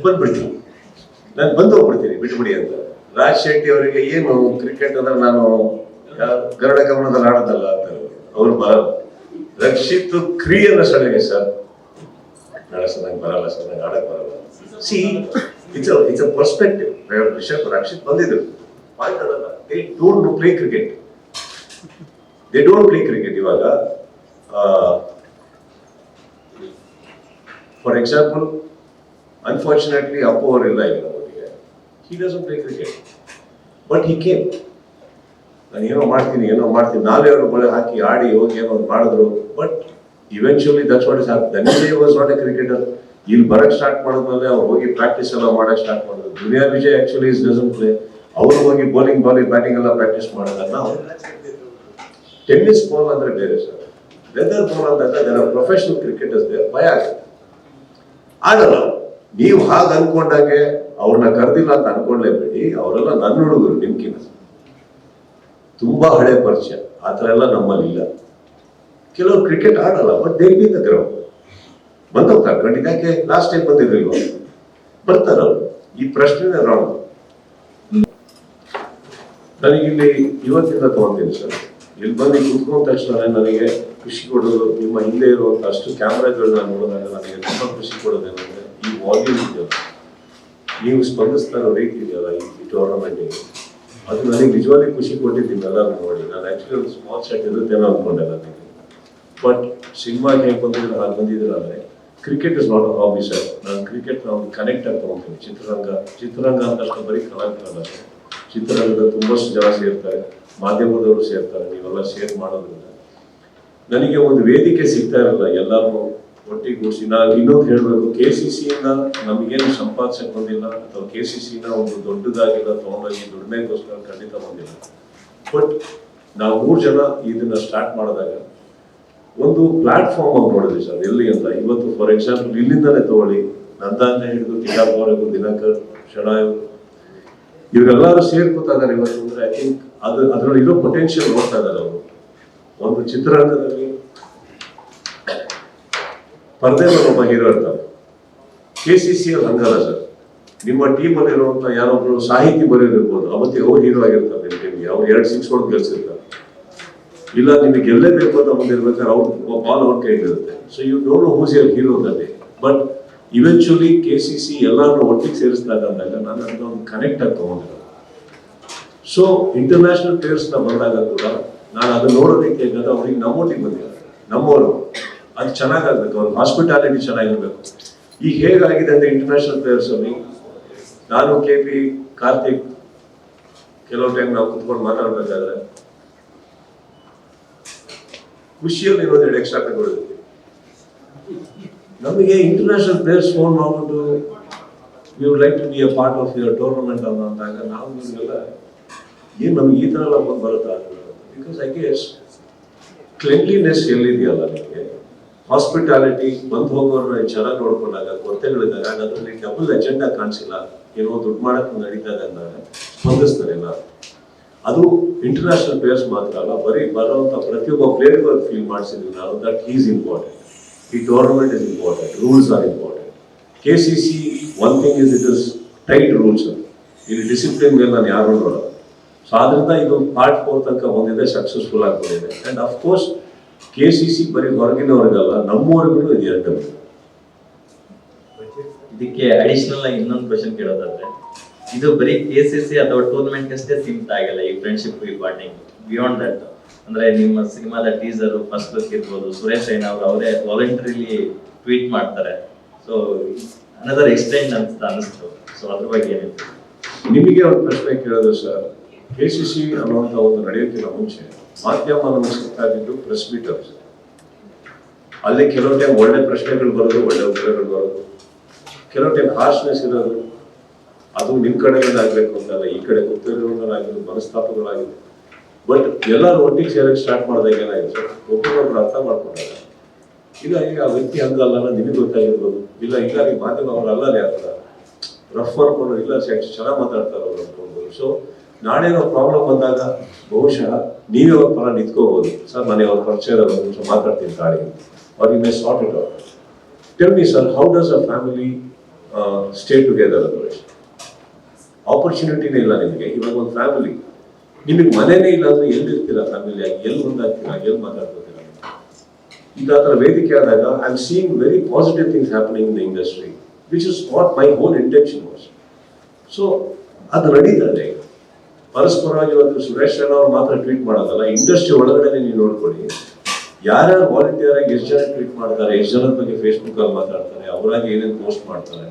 ಬಂದ್ಬಿಡ್ತೀನಿ, ನಾನು ಬಂದು ಹೋಗ್ಬಿಡ್ತೀನಿ, ಬಿಟ್ಬಿಡಿ ಅಂತ. ರಾಜ್ ಶೆಟ್ಟಿ ಅವರಿಗೆ ಏನು ಕ್ರಿಕೆಟ್ ಅಂದ್ರೆ ನಾನು ಗರುಡ ಗಮನದಲ್ಲಿ ಆಡೋದಲ್ಲ ಅಂತ ಅವ್ರು ಬರಲ್ಲ. ರಕ್ಷಿತ್ ಕ್ರಿಯೆಲ್ಲ ಸಡಗೆ ಸರ್, ನಾಳೆ ಸರ್ ನಂಗೆ ಬರಲ್ಲ ಸರ್, ನಂಗೆ ಆಡಕ್ ಬರಲ್ಲ. See it's a perspective. Rakshit ಬಂದಿದ್ರು, ಮಾತಾಡಲ್ಲ. They don't play cricket, they don't play cricket. ಇವಾಗ ಫಾರ್ ಎಕ್ಸಾಂಪಲ್, ಅನ್ಫಾರ್ಚುನೇಟ್ಲಿ ಅಪ್ಪು ಅವರಿಲ್ಲ ಈಗ ನಮ್ಮೊಟ್ಟಿಗೆ. He doesn't play cricket, but he came. ನಾನು ಏನೋ ಮಾಡ್ತೀನಿ, 4 ಬಳೆ ಹಾಕಿ ಆಡಿ ಹೋಗಿ ಏನೋ ಮಾಡಿದ್ರು. But eventually that's what is happen. Dhananjay was not a cricketer. ಇಲ್ಲಿ ಬರಕ್ ಸ್ಟಾರ್ಟ್ ಮಾಡಿದ್ಮೇಲೆ ಅವ್ರು ಹೋಗಿ ಪ್ರಾಕ್ಟೀಸ್ ಎಲ್ಲ ಮಾಡಕ್ ಸ್ಟಾರ್ಟ್ ಮಾಡಿದ್ರು. Duniya Vijay actually is doesn't play. ಅವ್ರು ಹೋಗಿ ಬೌಲಿಂಗ್ ಬ್ಯಾಟಿಂಗ್ ಎಲ್ಲ ಪ್ರಾಕ್ಟೀಸ್ ಮಾಡೋದನ್ನ ನಾವು ಟೆನ್ನಿಸ್ ಬಾಲ್ ಅಂದ್ರೆ ಬೇರೆ ಸರ್. ಲೆದರ್ ಬಾಲ್ ಅಂದಾಗ there are professional cricketers there, ಭಯ ಆಗುತ್ತೆ, ಆಗಲ್ಲ. ನೀವು ಹಾಗೆ ಅನ್ಕೊಂಡಾಗೆ ಅವ್ರನ್ನ ಕರೆದಿಲ್ಲ ಅಂತ ಅನ್ಕೊಂಡ್ಲೇಬೇಡಿ. ಅವರೆಲ್ಲ ನನ್ನ ಹುಡುಗರು, ನಿಮ್ಗಿಂತ ತುಂಬಾ ಹಳೆ ಪರಿಚಯ. ಆ ಥರ ಎಲ್ಲ ನಮ್ಮಲ್ಲಿ ಇಲ್ಲ. ಕೆಲವರು ಕ್ರಿಕೆಟ್ ಆಡಲ್ಲ, but they be the ground ಬಂದೋಗ್ತಾರೆ. ಖಂಡಿತ ಯಾಕೆ ಲಾಸ್ಟ್ ಟೈಮ್ ಬಂದಿರಲಿಲ್ವ, ಬರ್ತಾರ ಅವರು. ಈ ಪ್ರಶ್ನೆ ರಾಂಗ್. ನನಗಿಲ್ಲಿ ಇವತ್ತಿಂದ ತಗೊಂತೀನಿ ಸರ್. ಇಲ್ಲಿ ಬಂದು ಕುತ್ಕೊಂಡ ತಕ್ಷಣ ನನಗೆ ಖುಷಿ ಕೊಡೋದು, ನಿಮ್ಮ ಹಿಂದೆ ಇರುವಂತ ಅಷ್ಟು ಕ್ಯಾಮ್ರಾಗಳನ್ನ ನೋಡಿದಾಗ ನನಗೆ ತುಂಬಾ ಖುಷಿ ಕೊಡೋದೇನಂದ್ರೆ ಈ ವಾಲ್ಯೂಮ್ ಇದೆಯಲ್ಲ, ನೀವು ಸ್ಪಂದಿಸ್ತಾ ಇರೋ ರೀತಿ ಇದೆಯಲ್ಲ ಈ ಟೂರ್ನಮೆಂಟಿಗೆ, ಅದು ನನಗೆ ನಿಜವಾಗಿ ಖುಷಿ ಕೊಟ್ಟಿದ್ದೀನಿ ಎಲ್ಲರೂ ನೋಡಿ. ನಾನು ಆಕ್ಚುಲಿ ಒಂದು ಸ್ಮಾಲ್ ಸೆಟ್ ಇರುತ್ತೇನೋ ಅನ್ಕೊಂಡೆ ನನಗೆ. ಬಟ್ ಸಿನಿಮಾಗೆ ಹೇಗೆ ಬಂದಿದ್ರು ಹಾಗೆ ಬಂದಿದ್ರು. ಆದರೆ cricket is not a hobby sir. ನಾನು ಕ್ರಿಕೆಟ್ ನಾವು ಕನೆಕ್ಟ್ ಆಗಿ ತಗೊಂತೀನಿ. ಚಿತ್ರರಂಗ ಅಂತಷ್ಟು ಬರೀ ಕಲಾವಿದರಲ್ಲ, ಚಿತ್ರರಂಗದ ತುಂಬಷ್ಟು ಜನ ಸೇರ್ತಾರೆ, ಮಾಧ್ಯಮದವರು ಸೇರ್ತಾರೆ, ನೀವೆಲ್ಲ ಶೇರ್ ಮಾಡೋದ್ರಿಂದ ನನಗೆ ಒಂದು ವೇದಿಕೆ ಸಿಗ್ತಾ ಇರಲ್ಲ. ಎಲ್ಲರೂ ಒಟ್ಟಿಗೂಡಿಸಿ ನಾನು ಇನ್ನೊಂದು ಹೇಳಬೇಕು, KCCಯಿಂದ ನಮಗೇನು ಸಂಪಾದಿಸಕ್ಕೆ ಬಂದಿಲ್ಲ, ಅಥವಾ KCCನ ಒಂದು ದೊಡ್ಡದಾಗಿಲ್ಲ ತಗೊಂಡೋಗಿ ದುಡಿಮೆಗೋಸ್ಕರ ಖಂಡಿತ ಬಂದಿಲ್ಲ. ಬಟ್ ನಾವು 3 ಜನ ಇದನ್ನ ಸ್ಟಾರ್ಟ್ ಮಾಡಿದಾಗ ಒಂದು ಪ್ಲಾಟ್ಫಾರ್ಮ್ ಆಗಿ ನೋಡಿದ್ವಿ ಸರ್. ಎಲ್ಲಿ ಅಂತ ಇವತ್ತು ಫಾರ್ ಎಕ್ಸಾಂಪಲ್ ಇಲ್ಲಿಂದಲೇ ತಗೊಳ್ಳಿ, ನಂದಾಂತ ಹಿಡಿದು ಕಿತಾಬವರೆಗೂ, ದಿನಕರ್, ಶಣಾಯ್, ಇವರೆಲ್ಲರೂ ಸೇರ್ಕೋತಾ ಇದಾರೆ ಇವತ್ತು. ಅಂದ್ರೆ ಐ ಥಿಂಕ್ ಅದರಲ್ಲಿ ಇರೋ ಪೊಟೆನ್ಷಿಯಲ್ ನೋಡ್ತಾ ಇದ್ದಾರೆ ಅವರು. ಒಂದು ಚಿತ್ರರಂಗದಲ್ಲಿ ಪರದೆ ಒಬ್ಬ ಹೀರೋ ಇರ್ತಾರೆ. KCCಯಲ್ಲಿ ಹಂಗಲ್ಲ ಸರ್. ನಿಮ್ಮ ಟೀಮಲ್ಲಿ ಇರುವಂತ ಯಾರೊಬ್ರು ಸಾಹಿತಿ ಬರೆಯೋದಿರ್ಬೋದು, ಅವತ್ತಿಗೆ ಅವ್ರು ಹೀರೋ ಆಗಿರ್ತಾರೆ. ನಿಮ್ಮ ಟೀಮ್ಗೆ ಅವ್ರು 2 6 ಹೊಡೆದು ಗೆಲ್ಸಿರ್ತಾರೆ. ಇಲ್ಲ ನಿಮಗೆ ಗೆಲ್ಲೇಬೇಕು ಅಂತ ಬಂದಿರ್ಬೇಕಾದ್ರೆ ಅವ್ರ ಬಾಲ್ ಅವ್ರ ಕೈಗಿರುತ್ತೆ. So you don't know who's your hero ದಲ್ಲಿ. ಬಟ್ ಇವೆನ್ಚುಲಿ KCC ಎಲ್ಲಾರು ಒಟ್ಟಿಗೆ ಸೇರಿಸಿದಾಗ ಅಂದಾಗ ನಾನು ಅದನ್ನ ಒಂದು ಕನೆಕ್ಟ್ ಆಗಿ ತಗೊಂಡಿರೋದು. ಸೊ ಇಂಟರ್ನ್ಯಾಷನಲ್ ಪ್ಲೇಯರ್ಸ್ ನ ಬಂದಾಗ ಕೂಡ ನಾನು ಅದನ್ನ ನೋಡೋದಕ್ಕೆ ಹೇಗಾದ್ರೆ ಅವ್ರಿಗೆ ನಮ್ಮೊಟ್ಟಿಗೆ ಬಂದಿದ್ದಾರೆ, ನಮ್ಮವರು. ಅದು ಚೆನ್ನಾಗಾಗ್ಬೇಕು, ಅವ್ರ ಹಾಸ್ಪಿಟಾಲಿಟಿ ಚೆನ್ನಾಗಿರ್ಬೇಕು. ಈಗ ಹೇಗಾಗಿದೆ ಅಂದ್ರೆ ಇಂಟರ್ನ್ಯಾಷನಲ್ ಪ್ಲೇಯರ್ಸ್ ಅಲ್ಲಿ ನಾನು KP, ಕಾರ್ತಿಕ್ ಕೆಲವು ಟೈಮ್ ನಾವು ಕುತ್ಕೊಂಡು ಮಾತಾಡ್ಬೇಕಾದ್ರೆ ಖುಷಿಯಲ್ಲಿ ಇರೋದು 2 ಎಕ್ಸ್ಟ್ರಾ ತಗೊಳ್ಳಿರ್ತೀವಿ. ನಮಗೆ ಇಂಟರ್ನ್ಯಾಷನಲ್ ಪ್ಲೇಯರ್ಸ್ ಫೋನ್ ಮಾಡ್ಬಿಟ್ಟು we would like to be a part of your tournament ಅಂದಾಗ ನಾವು ನಿಮಗೆಲ್ಲ ಏನು ನಮ್ಗೆ ಈ ಥರ ಎಲ್ಲ ಬಂದು ಬರುತ್ತಾ? ಬಿಕಾಸ್ ಐ ಗೆಸ್ ಕ್ಲೆನ್ಲಿನೆಸ್ ಎಲ್ಲಿದೆಯಲ್ಲ ನಿಮಗೆ, ಹಾಸ್ಪಿಟಾಲಿಟಿ ಬಂದು ಹೋಗೋರನ್ನ ಚೆನ್ನಾಗಿ ನೋಡ್ಕೊಂಡಾಗ ಗೊತ್ತುಗಳಿದ್ದಾಗ ಅದರಲ್ಲಿ ಡಬಲ್ ಅಜೆಂಡಾ ಕಾಣಿಸಿಲ್ಲ, ಏನೋ ದುಡ್ಡು ಮಾಡಕ್ಕೆ ನಡೀತದೆ ಅಂದಾಗ ಸ್ಪಂದಿಸ್ತಾರೆ ಎಲ್ಲ. ಅದು ಇಂಟರ್ನ್ಯಾಷನಲ್ ಪ್ಲೇಯರ್ಸ್ ಮಾತ್ರ ಅಲ್ಲ, ಬರೀ ಬರುವಂತ ಪ್ರತಿಯೊಬ್ಬ ಪ್ಲೇಯರ್ಗೂ ಫೀಲ್ ಮಾಡಿಸಿದ್ವಿ ನಾವು ದಟ್ ಈಸ್ ಇಂಪಾರ್ಟೆಂಟ್. ಈ tournament is important, rules are important. KCC one thing is it is tight rules. ಇಲ್ಲಿ ಡಿಸಿಪ್ಲಿನ್ ಮೇಲೆ ನಾನು ಯಾರು ನೋಡೋದು. ಸೊ ಆದ್ರಿಂದ ಇದು ಪಾರ್ಟ್ 4 ತನಕ ಬಂದಿದೆ, ಸಕ್ಸಸ್ಫುಲ್ ಆಗಿ ಬಂದಿದೆ. ಅಂಡ್ ಅಫ್ಕೋರ್ಸ್ KCC ಬರೀ ಹೊರಗಿನವ್ರಿಗಲ್ಲ, ನಮ್ಮವರಿಗೂ ಇದು ಎರಡು. ಇದಕ್ಕೆ ಅಡಿಷನಲ್ ಆಗಿ ಇನ್ನೊಂದು ಕ್ವಶನ್ ಕೇಳೋದಾದ್ರೆ, ಇದು ಬರೀ KCC ಅಥವಾ ಟೂರ್ನಮೆಂಟ್ ಅಷ್ಟೇ ಸೀಮಿತ ಆಗಿಲ್ಲ ಈ ಫ್ರೆಂಡ್ಶಿಪ್ ಈ ಬಾಂಡಿಂಗ್. ಬಿಯಾಂಡ್ ದಟ್ ಅಂದ್ರೆ ನಿಮ್ಮ ಸಿನಿಮಾದ ಟೀಸರ್ ಫಸ್ಟ್ ಲುಕ್ ಇರ್ಬೋದು, ಸುರೇಶ್ ರೈನಾ ಅವರು ಅವರೇ ವಾಲಂಟರಿಲಿ ಟ್ವೀಟ್ ಮಾಡ್ತಾರೆ. ಸೊ ಅನದರ್ ಎಕ್ಸ್ಟೆಂಡ್ ಅಂತ ಅನಿಸ್ತು. ಸೊ ಅದ್ರ ಬಗ್ಗೆ ಏನಿತ್ತು? ನಿಮಗೆ ಒಂದು ಪ್ರಶ್ನೆ ಕೇಳೋದು ಸರ್, KCC ಅನ್ನುವಂಥ ಒಂದು ನಡೆಯೋಕ್ಕಿಂತ ಮುಂಚೆ ಮಾಧ್ಯಮ ನಮಗೆ ಸಿಗ್ತಾಗಿದ್ದು ಪ್ರೆಸ್ ಮೀಟರ್ಸ್. ಅಲ್ಲಿ ಕೆಲವು ಟೈಮ್ ಒಳ್ಳೆ ಪ್ರಶ್ನೆಗಳು ಬರೋದು, ಒಳ್ಳೆ ಉತ್ತರಗಳು ಬರೋದು, ಕೆಲವು ಟೈಮ್ ಹಾರ್ಶ್ನೆಸ್ ಇರೋದು. ಅದು ನಿಮ್ಮ ಕಡೆಯಿಂದ ಆಗ್ಬೇಕು ಅಂತಲ್ಲ, ಈ ಕಡೆ ಉತ್ತರಗಳಾಗಿದ್ದು ಮನಸ್ತಾಪಗಳಾಗಿದೆ. ಬಟ್ ಎಲ್ಲರೂ ಒಟ್ಟಿಗೆ ಸೇರಕ್ಕೆ ಸ್ಟಾರ್ಟ್ ಮಾಡಿದಾಗ ಏನಾಗಿದೆ ಸರ್, ಒಬ್ಬರೊಬ್ಬರು ಅರ್ಥ ಮಾಡ್ಕೊಂಡಾಗ ಈಗ ಆ ವ್ಯಕ್ತಿ ಹಂಗಲ್ಲ ನಿಮಗೆ ಗೊತ್ತಾಗಿರ್ಬೋದು, ಇಲ್ಲ ಈ ಮಾಧ್ಯಮ ಅವ್ರು ಅಲ್ಲೇ ಆಗ್ತಾರೆ, ರಫ್ ಮಾಡ್ಕೊಂಡು ಇಲ್ಲ ಚೆನ್ನಾಗಿ ಮಾತಾಡ್ತಾರೆ ಅವ್ರು ಅನ್ಕೊಳ್ಬೋದು. ಸೊ ನಾಳೇನೋ ಪ್ರಾಬ್ಲಮ್ ಬಂದಾಗ ಬಹುಶಃ ನೀವೇ ಅವ್ರ ಪರ ನಿಂತ್ಕೋಬಹುದು. ಸರ್ ನನಗೆ ಅವ್ರ ಪರಿಚಯ ಒಂದು ನಿಮಿಷ ಮಾತಾಡ್ತೀನಿ ಗಾಡಿ, ಅವ್ರು may sort it out. Tell me sir, how does a family stay together? ಆಪರ್ಚುನಿಟಿನೇ ಇಲ್ಲ ನಿಮಗೆ. ಇವಾಗ ಒಂದು ಫ್ಯಾಮಿಲಿ, ನಿಮಗೆ ಮನೆನೇ ಇಲ್ಲ ಅಂದ್ರೆ ಎಲ್ಲಿರ್ತೀರಾ ಫ್ಯಾಮಿಲಿಯಾಗಿ, ಎಲ್ಲಿ ಮುಂದಾಗ್ತೀರಾ, ಎಲ್ಲಿ ಮಾತಾಡ್ತೀರಾ? ಈಗ ಆ ಥರ ವೇದಿಕೆ ಆದಾಗ I am seeing very positive things happening in the industry, which is what my whole intention was. So ಅದು ನಡೀತದೆ. ಪರಸ್ಪರವಾಗಿ ಇವತ್ತು ಸುರೇಶ್ ರೈನಾ ಅವ್ರು ಮಾತ್ರ ಟ್ವೀಟ್ ಮಾಡೋದಲ್ಲ, ಇಂಡಸ್ಟ್ರಿ ಒಳಗಡೆ ನೀವು ನೋಡ್ಕೊಳ್ಳಿ, ಯಾರ್ಯಾರು ವಾಲಂಟಿಯರ್ ಆಗಿ ಎಷ್ಟು ಜನ ಟ್ವೀಟ್ ಮಾಡ್ತಾರೆ, ಎಷ್ಟು ಜನದ ಬಗ್ಗೆ ಫೇಸ್ಬುಕ್ ಅಲ್ಲಿ ಮಾತಾಡ್ತಾರೆ, ಅವರಾಗಿ ಏನೇನು ಪೋಸ್ಟ್ ಮಾಡ್ತಾರೆ.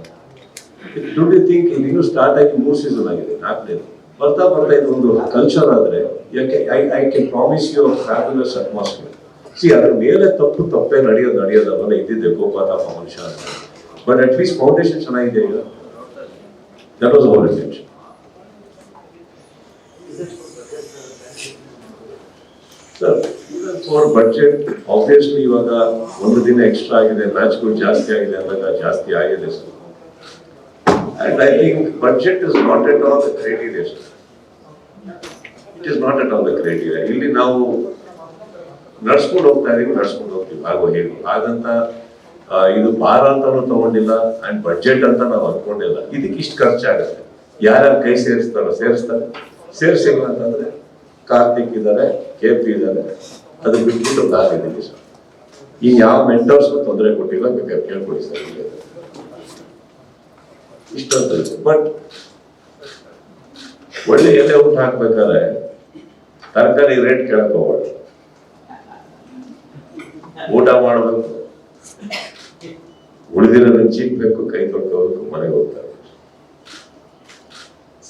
ಡೋಂಟ್ ಯು ಥಿಂಕ್ ಇದು ಸ್ಟಾರ್ಟ್ ಆಗಿ 3 ಸೀಸನ್ ಆಗಿದೆ, 4ನೇದು ಬರ್ತಾ ಇದೊಂದು ಕಲ್ಚರ್ ಆದ್ರೆ I can promise you a fabulous atmosphere. See ಅದ್ರ ಮೇಲೆ ತಪ್ಪೇ ನಡೆಯೋದಲ್ಲ, ಇದ್ದಿದ್ದೆ ಗೋಪಾತಾಪ ಮನುಷ್ಯ ಅಂತ. ಬಟ್ ಅಟ್ ಲೀಸ್ಟ್ ಫೌಂಡೇಶನ್ ಚೆನ್ನಾಗಿದೆ ಈಗ. That was our intention. Sir for budget obviously ಇವಾಗ ಒಂದು ದಿನ ಎಕ್ಸ್ಟ್ರಾ ಆಗಿದೆ, ಮ್ಯಾಚ್ಗಳು ಜಾಸ್ತಿ ಆಗಿದೆ ಅಂದಾಗ ಜಾಸ್ತಿ ಆಗಿದೆ sir. And I think budget is not at all the criteria. It is not at all the criteria. ಇಲ್ಲಿ ನಾವು ನಡ್ಸ್ಕೊಂಡು ಹೋಗ್ತೀವಿ ಆಗೋ ಹೇಳಿ. ಹಾಗಂತ ಇದು ಭಾರ ಅಂತಾನು ತಗೊಂಡಿಲ್ಲ ಅಂಡ್ ಬಡ್ಜೆಟ್ ಅಂತ ನಾವು ಅನ್ಕೊಂಡಿಲ್ಲ. ಇದಕ್ಕೆ ಇಷ್ಟು ಖರ್ಚಾಗುತ್ತೆ, ಯಾರ್ಯಾರು ಕೈ ಸೇರಿಸ್ತಾರೆ. ಸೇರಿಸಿಲ್ಲ ಅಂತಂದ್ರೆ ಕಾರ್ತಿಕ್ ಇದ್ದಾರೆ, KP ಇದ್ದಾರೆ, ಅದು ಬಿಟ್ಬಿಟ್ಟು ನಾನಿದ್ದೀನಿ ಸರ್. ಈ ಯಾವ ಮೆಂಟರ್ಸ್ ತೊಂದರೆ ಕೊಟ್ಟಿಲ್ಲ, ಬೇಕಾದ್ರೆ ಕೇಳ್ಕೊಡಿ ಸರ್. ಇಷ್ಟೊಂದು ಬಟ್ ಒಳ್ಳೆ ಎಲೆ ಊಟ ಹಾಕ್ಬೇಕಾದ್ರೆ ತರಕಾರಿ ರೇಟ್ ಕೇಳಕ್ ಹೋಗ್ಬಾರ್ದು. ಊಟ ಮಾಡಬೇಕು, ಉಳಿದಿರೋದನ್ನ ಚೀಕ್ಬೇಕು, ಕೈ ತೊಳ್ಕೋಬೇಕು, ಮನೆಗೆ ಹೋಗ್ತಾರೆ.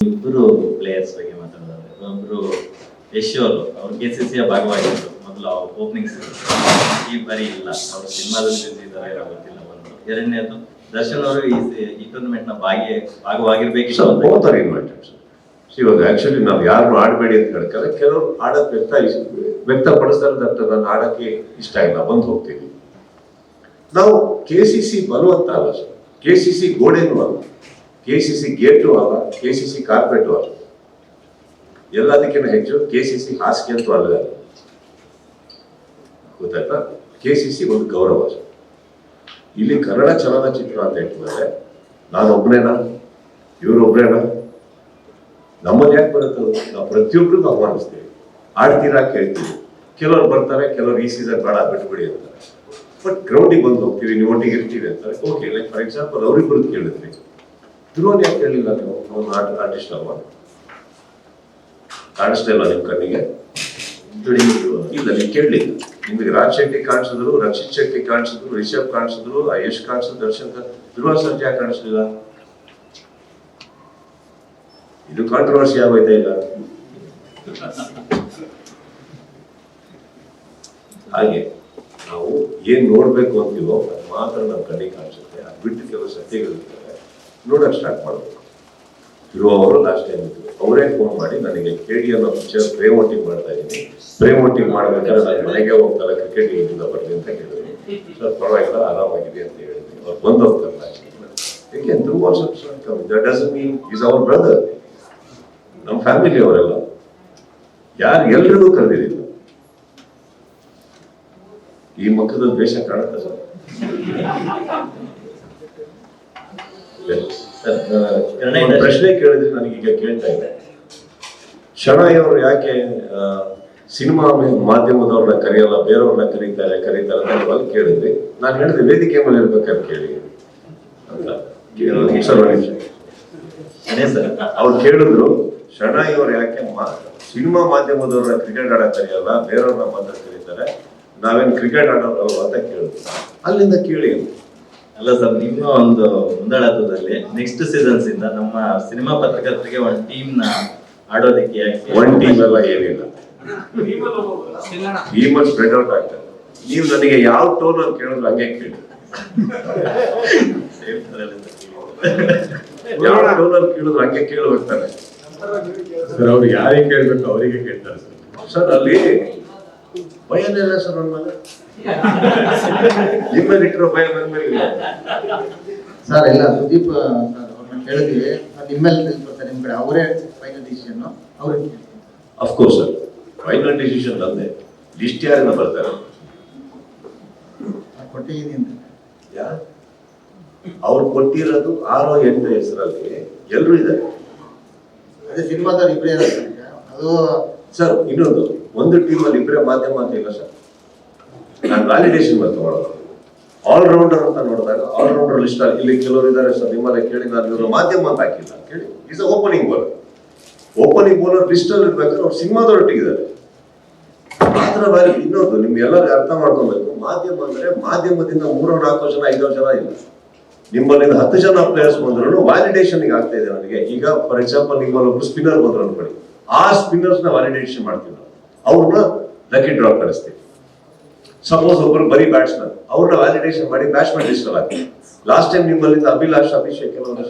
ಇಬ್ಬರು ಪ್ಲೇಯರ್ಸ್ ಬಗ್ಗೆ ಮಾತಾಡೋದಾದ್ರೆ, ಒಬ್ರು ಯಶ್ ಅವರು KCCಯ ಭಾಗವಾಗಿದ್ರು ಮೊದಲು ಓಪನಿಂಗ್ ಈ ಬಾರಿ ಇಲ್ಲ, ಅವರು ಸಿನಿಮಾದಲ್ಲಿ ಇದ್ದಾರೆ ಗೊತ್ತಿಲ್ಲ. ಒಂದು ಎರಡನೇದು ದರ್ಶನ್ ಅವರು ಈ ಟೂರ್ನಮೆಂಟ್ ನ ಭಾಗವಾಗಿರ್ಬೇಕಿತ್ತು. ಇವಾಗ ಆಕ್ಚುಲಿ ನಾವು ಯಾರು ಆಡಬೇಡಿ ಅಂತ ಹೇಳ್ತಾರೆ, ಕೆಲವರು ಆಡಕ್ ವ್ಯಕ್ತಪಡಿಸ್ತಾರೆ. ನಾನು ಆಡಕ್ಕೆ ಇಷ್ಟ ಇಲ್ಲ, ಬಂದು ಹೋಗ್ತೀವಿ. ನಾವು KCC ಬಲವಂತ ಅಲ್ಲ ಸರ್, KCC ಗೋಡೆನೂ ಅಲ್ಲ, KCC ಗೇಟು ಅಲ್ಲ, KCC ಕಾರ್ಪೆಟು ಅಲ್ಲ. ಎಲ್ಲದಕ್ಕಿಂತ ಹೆಚ್ಚು KCC ಹಾಸಿಗೆ ಅಂತೂ ಅಲ್ಲ. ಗೊತ್ತಾಯ್ತಾ? KCC ಒಂದು ಗೌರವ ಸರ್. ಇಲ್ಲಿ ಕನ್ನಡ ಚಲನಚಿತ್ರ ಅಂತ ಇಟ್ಕೊಂಡ್ರೆ ನಾನೊಬ್ನೇನಾ, ಇವ್ರೊಬ್ರೇನಾ? ನಮ್ಮಲ್ಲಿ ಯಾಕೆ ಬರುತ್ತೆ? ನಾವು ಪ್ರತಿಯೊಬ್ಬರಿಗೂ ಆಹ್ವಾನಿಸ್ತೀವಿ, ಆಡ್ತೀರಾ ಕೇಳ್ತೀವಿ. ಕೆಲವ್ರು ಬರ್ತಾರೆ, ಕೆಲವ್ರು ಈ ಸೀಸನ್ ಬೇಡ ಬಿಟ್ಬಿಡಿ ಅಂತಾರೆ. ಬಟ್ ಗ್ರೌಂಡಿಗೆ ಬಂದು ಹೋಗ್ತೀವಿ, ನೀವು ಒಟ್ಟಿಗೆ ಇರ್ತೀವಿ ಅಂತಾರೆ. ಓಕೆ, ಲೈಕ್ ಫಾರ್ ಎಕ್ಸಾಂಪಲ್ ಅವ್ರಿಬ್ಬರು ಕೇಳಿದ್ರಿ, ಧ್ರುವನ್ ಯಾಕೆ ಕೇಳಿಲ್ಲ ನೀವು? ಅವ್ನು ಆರ್ಟಿಸ್ಟ್ ಅಲ್ವಾ? ಕಾಣಿಸ್ತಾ ಇಲ್ಲ ನಿಮ್ ಕಣ್ಣಿಗೆ? ಇಲ್ಲ, ನೀವು ಕೇಳಲಿಲ್ಲ. ನಿಮಗೆ ರಾಜ್ ಶೆಟ್ಟಿ ಕಾಣಿಸಿದ್ರು, ರಕ್ಷಿತ್ ಶೆಟ್ಟಿ ಕಾಣಿಸಿದ್ರು, ರಿಷಬ್ ಕಾಣಿಸಿದ್ರು, ಯಶ್ ಕಾಣಿಸಿದ್ರು, ದರ್ಶನ್, ಧ್ರುವ ಸರ್ಜಾ ಯಾಕೆ ಕಾಣಿಸ್ಲಿಲ್ಲ? ಇದು ಕಾಂಟ್ರವರ್ಸಿ ಆಗೋಯ್ತಾ ಈಗ? ಹಾಗೆ ನಾವು ಏನ್ ನೋಡ್ಬೇಕು ಅಂತೀವೋ ಅದು ಮಾತ್ರ ನಮ್ಮ ಕಣ್ಣಿಗೆ ಕಾಣಿಸುತ್ತೆ. ಅದು ಬಿಟ್ಟು ಕೆಲವು ಸತ್ಯಗಳಿರ್ತಾರೆ, ನೋಡಕ್ ಸ್ಟಾರ್ಟ್ ಮಾಡ್ಬೇಕು. ಧ್ರುವ ಅವರು ಲಾಸ್ಟ್ ಟೈಮ್ ಇದ್ರು, ಅವರೇ ಫೋನ್ ಮಾಡಿ ನನಗೆ KD ಅನ್ನೋ ಪಿಕ್ಚರ್ ಪ್ರೇಮ್ ವೋಟಿಂಗ್ ಮಾಡ್ತಾ ಇದ್ದೀನಿ, ಪ್ರೇಮ್ ವೋಟಿಂಗ್ ಮಾಡ್ಬೇಕಾದ್ರೆ ನನ್ನ ಮನೆಗೆ ಹೋಗ್ತಾರೆ, ಕ್ರಿಕೆಟ್ ಇಂದ ಬರ್ಲಿ ಅಂತ ಹೇಳಿದ್ರು. ಸರ್ ಪರವಾಗಿಲ್ಲ ಆರಾಮಾಗಿದೆ ಅಂತ ಹೇಳಿದ್ವಿ. ಅವ್ರು ಬಂದು ಹೋಗ್ತಾರೆ. Again, through WhatsApp coming. That doesn't mean he's our brother. ನಮ್ಮ ಫ್ಯಾಮಿಲಿ ಅವರೆಲ್ಲ ಯಾರು ಎಲ್ರಿಗೂ ಕರೆದಿಲ್ಲ. ಈ ಮುಖದ ದ್ವೇಷ ಕಾಣುತ್ತೆ ಸರ್. ಒಂದು ಪ್ರಶ್ನೆ ಕೇಳಿದ್ರೆ ನನಗೀಗ ಕೇಳ್ತಾ ಇದೆ, ಶಣೈ ಅವರು ಯಾಕೆ ಸಿನಿಮಾ ಮಾಧ್ಯಮದವ್ರನ್ನ ಕರೆಯಲ್ಲ, ಬೇರೆಯವ್ರನ್ನ ಕರೀತಾರೆ ಅಂತ ಅಲ್ಲಿ ಕೇಳಿದ್ವಿ. ನಾನು ಹೇಳಿದೆ ವೇದಿಕೆ ಮೇಲೆ ಇರ್ಬೇಕಾದ್ರೆ ಕೇಳಿ ಅಂತ. ಅವ್ರು ಕೇಳಿದ್ರು, ಶಣೈ ಅವ್ರು ಯಾಕೆ ಸಿನಿಮಾ ಮಾಧ್ಯಮದವ್ರನ್ನ ಕ್ರಿಕೆಟ್ ಆಡಕ್ ಕರೆಯಲ್ಲ, ಬೇರೆಯವ್ರನ್ನ ಮಾತ್ರ ಕರೀತಾರೆ, ನಾವೇನ್ ಕ್ರಿಕೆಟ್ ಆಡೋರಲ್ಲ ಅಂತ ಕೇಳಿದ್ರು. ಅಲ್ಲಿಂದ ಕೇಳಿ ಅಲ್ಲ ಸರ್, ನಿಮ್ಮ ಒಂದು ಮುಂದಾಳತ್ವದಲ್ಲಿ ನೆಕ್ಸ್ಟ್ ಸೀಸನ್ಸ್ ಇಂದ ನಮ್ಮ ಸಿನಿಮಾ ಪತ್ರಕರ್ತರಿಗೆ ಒಂದು ಟೀಮ್ ನ ಆಡೋದಕ್ಕೆ ಒನ್ ಟೀಮ್ ಎಲ್ಲ ಏನಿಲ್ಲ, ಟೀಮ್ ಸ್ಪ್ರೆಡ್ ಔಟ್ ಆಗ್ತದೆ. ನೀವು ನನಗೆ ಯಾವ ಟೋನ್ ಅಲ್ಲಿ ಕೇಳಿದ್ರು ಹಂಗೆ ಕೇಳಿ, ಯಾವ ಟೋನ್ ಅಲ್ಲಿ ಕೇಳಿದ್ರು ಹಂಗೆ ಕೇಳಿ ಹೋಗ್ತಾರೆ ಸರ್. ಅವ್ರು ಯಾರಿಗೆ ಕೇಳ್ಬೇಕು ಅವರಿಗೆ ಕೇಳ್ತಾರೆ ಸರ್. ಸರ್ ಅಲ್ಲಿ ಭಯನಿಲ್ಲ ಸರ್, ನನ್ನ ಮಗ ನಿಮ್ಮಲ್ಲಿ ಇಟ್ಟಿರೋ ಭಯ ನನ್ನ ಮೇಲೆ ಇಲ್ಲ ಸರ್. ಇಲ್ಲ ಸುದೀಪ್ ಸರ್ ಅವ್ರನ್ನ ಕೇಳಿದ್ವಿ, ನಿಮ್ಮೆಲ್ಲ ತಿಳ್ಕೊತಾರೆ, ನಿಮ್ ಕಡೆ ಅವರೇ ಫೈನಲ್ ಡಿಸಿಷನ್ ಅವ್ರಿಗೆ. ಅಫ್ಕೋರ್ಸ್ ಸರ್, ಫೈನಲ್ ಡಿಸಿಷನ್ ನಂದೆ. ಲಿಸ್ಟ್ ಯಾರಿಂದ ಬರ್ತಾರೆ ಕೊಟ್ಟಿದ್ದೀನಿ ಅಂತ ಅವ್ರು ಕೊಟ್ಟಿರೋದು 6 or 8 ಹೆಸರಲ್ಲಿ ಎಲ್ಲರೂ ಇದ್ದಾರೆ. ಅದೇ ಸಿನಿಮಾದವ್ರು ಇಬ್ಬರೇ ಅದು ಸರ್. ಇನ್ನೊಂದು, ಒಂದು ಟೀಮ್ ಅಲ್ಲಿ ಇಬ್ಬರೇ ಮಾಧ್ಯಮ ಅಂತ ಇಲ್ಲ ಸರ್. ನಾನು ವ್ಯಾಲಿಡೇಷನ್ ಮೇಲೆ ತಗೊಳ್ಳೋದು ಆಲ್ರೌಂಡರ್ ಅಂತ ನೋಡಿದಾಗ ಆಲ್ರೌಂಡರ್ ಲಿಸ್ಟ್ ಅಲ್ಲಿ ಇಲ್ಲಿ ಕೆಲವರು ಇದ್ದಾರೆ ಸರ್. ನಿಮ್ಮಲ್ಲಿ ಕೇಳಿ, ನಾನು ಇವರು ಮಾಧ್ಯಮ ಅಂತ ಹಾಕಿಲ್ಲ ಕೇಳಿ. Is opening bowler. Opening bowler list ಅಲ್ಲಿ ಇರ್ಬೇಕಾದ್ರೆ ಅವ್ರು ಸಿನಿಮಾದೊಟ್ಟಿಗಿದ್ದಾರೆ. ಮಾತ್ರ ವ್ಯಾಲ್ಯೂ. ಇನ್ನೊಂದು ನಿಮ್ಗೆ ಎಲ್ಲರೂ ಅರ್ಥ ಮಾಡ್ಕೊಬೇಕು, ಮಾಧ್ಯಮ ಅಂದ್ರೆ ಮಾಧ್ಯಮದಿಂದ 3-4 ಜನ 5 ಜನ ಇಲ್ಲ. ನಿಮ್ಮಲ್ಲಿ 10 ಜನ ಪ್ಲೇಯರ್ಸ್ ಬಂದ್ರು ವ್ಯಾಲಿಡೇಷನ್ ಆಗ್ತಾ ಇದೆ ನನಗೆ. ಈಗ ಫಾರ್ ಎಕ್ಸಾಂಪಲ್ ನಿಮ್ಮಲ್ಲಿ ಒಬ್ರು ಸ್ಪಿನ್ನರ್ ಬಂದ್ರು ಅನ್ಕೊಳ್ಳಿ, ಆ ಸ್ಪಿನ್ನರ್ಸ್ ನ ವ್ಯಾಲಿಡೇಷನ್ ಮಾಡ್ತೀವಿ ನಾವು, ಅವ್ರನ್ನ ಲಕ್ಕಿ ಡ್ರಾ ಕಳಿಸ್ತೀವಿ. ಸಪೋಸ್ ಒಬ್ರು ಬರೀ ಬ್ಯಾಟ್ಸ್ಮನ್, ಅವ್ರನ್ನ ವ್ಯಾಲಿಡೇಷನ್ ಮಾಡಿ ಬ್ಯಾಟ್ಸ್ಮನ್ ಲಿಸ್ಟ್ ಅಲ್ಲಿ ಹಾಕ್ತೀವಿ. ಲಾಸ್ಟ್ ಟೈಮ್ ನಿಮ್ಮಲ್ಲಿಂದ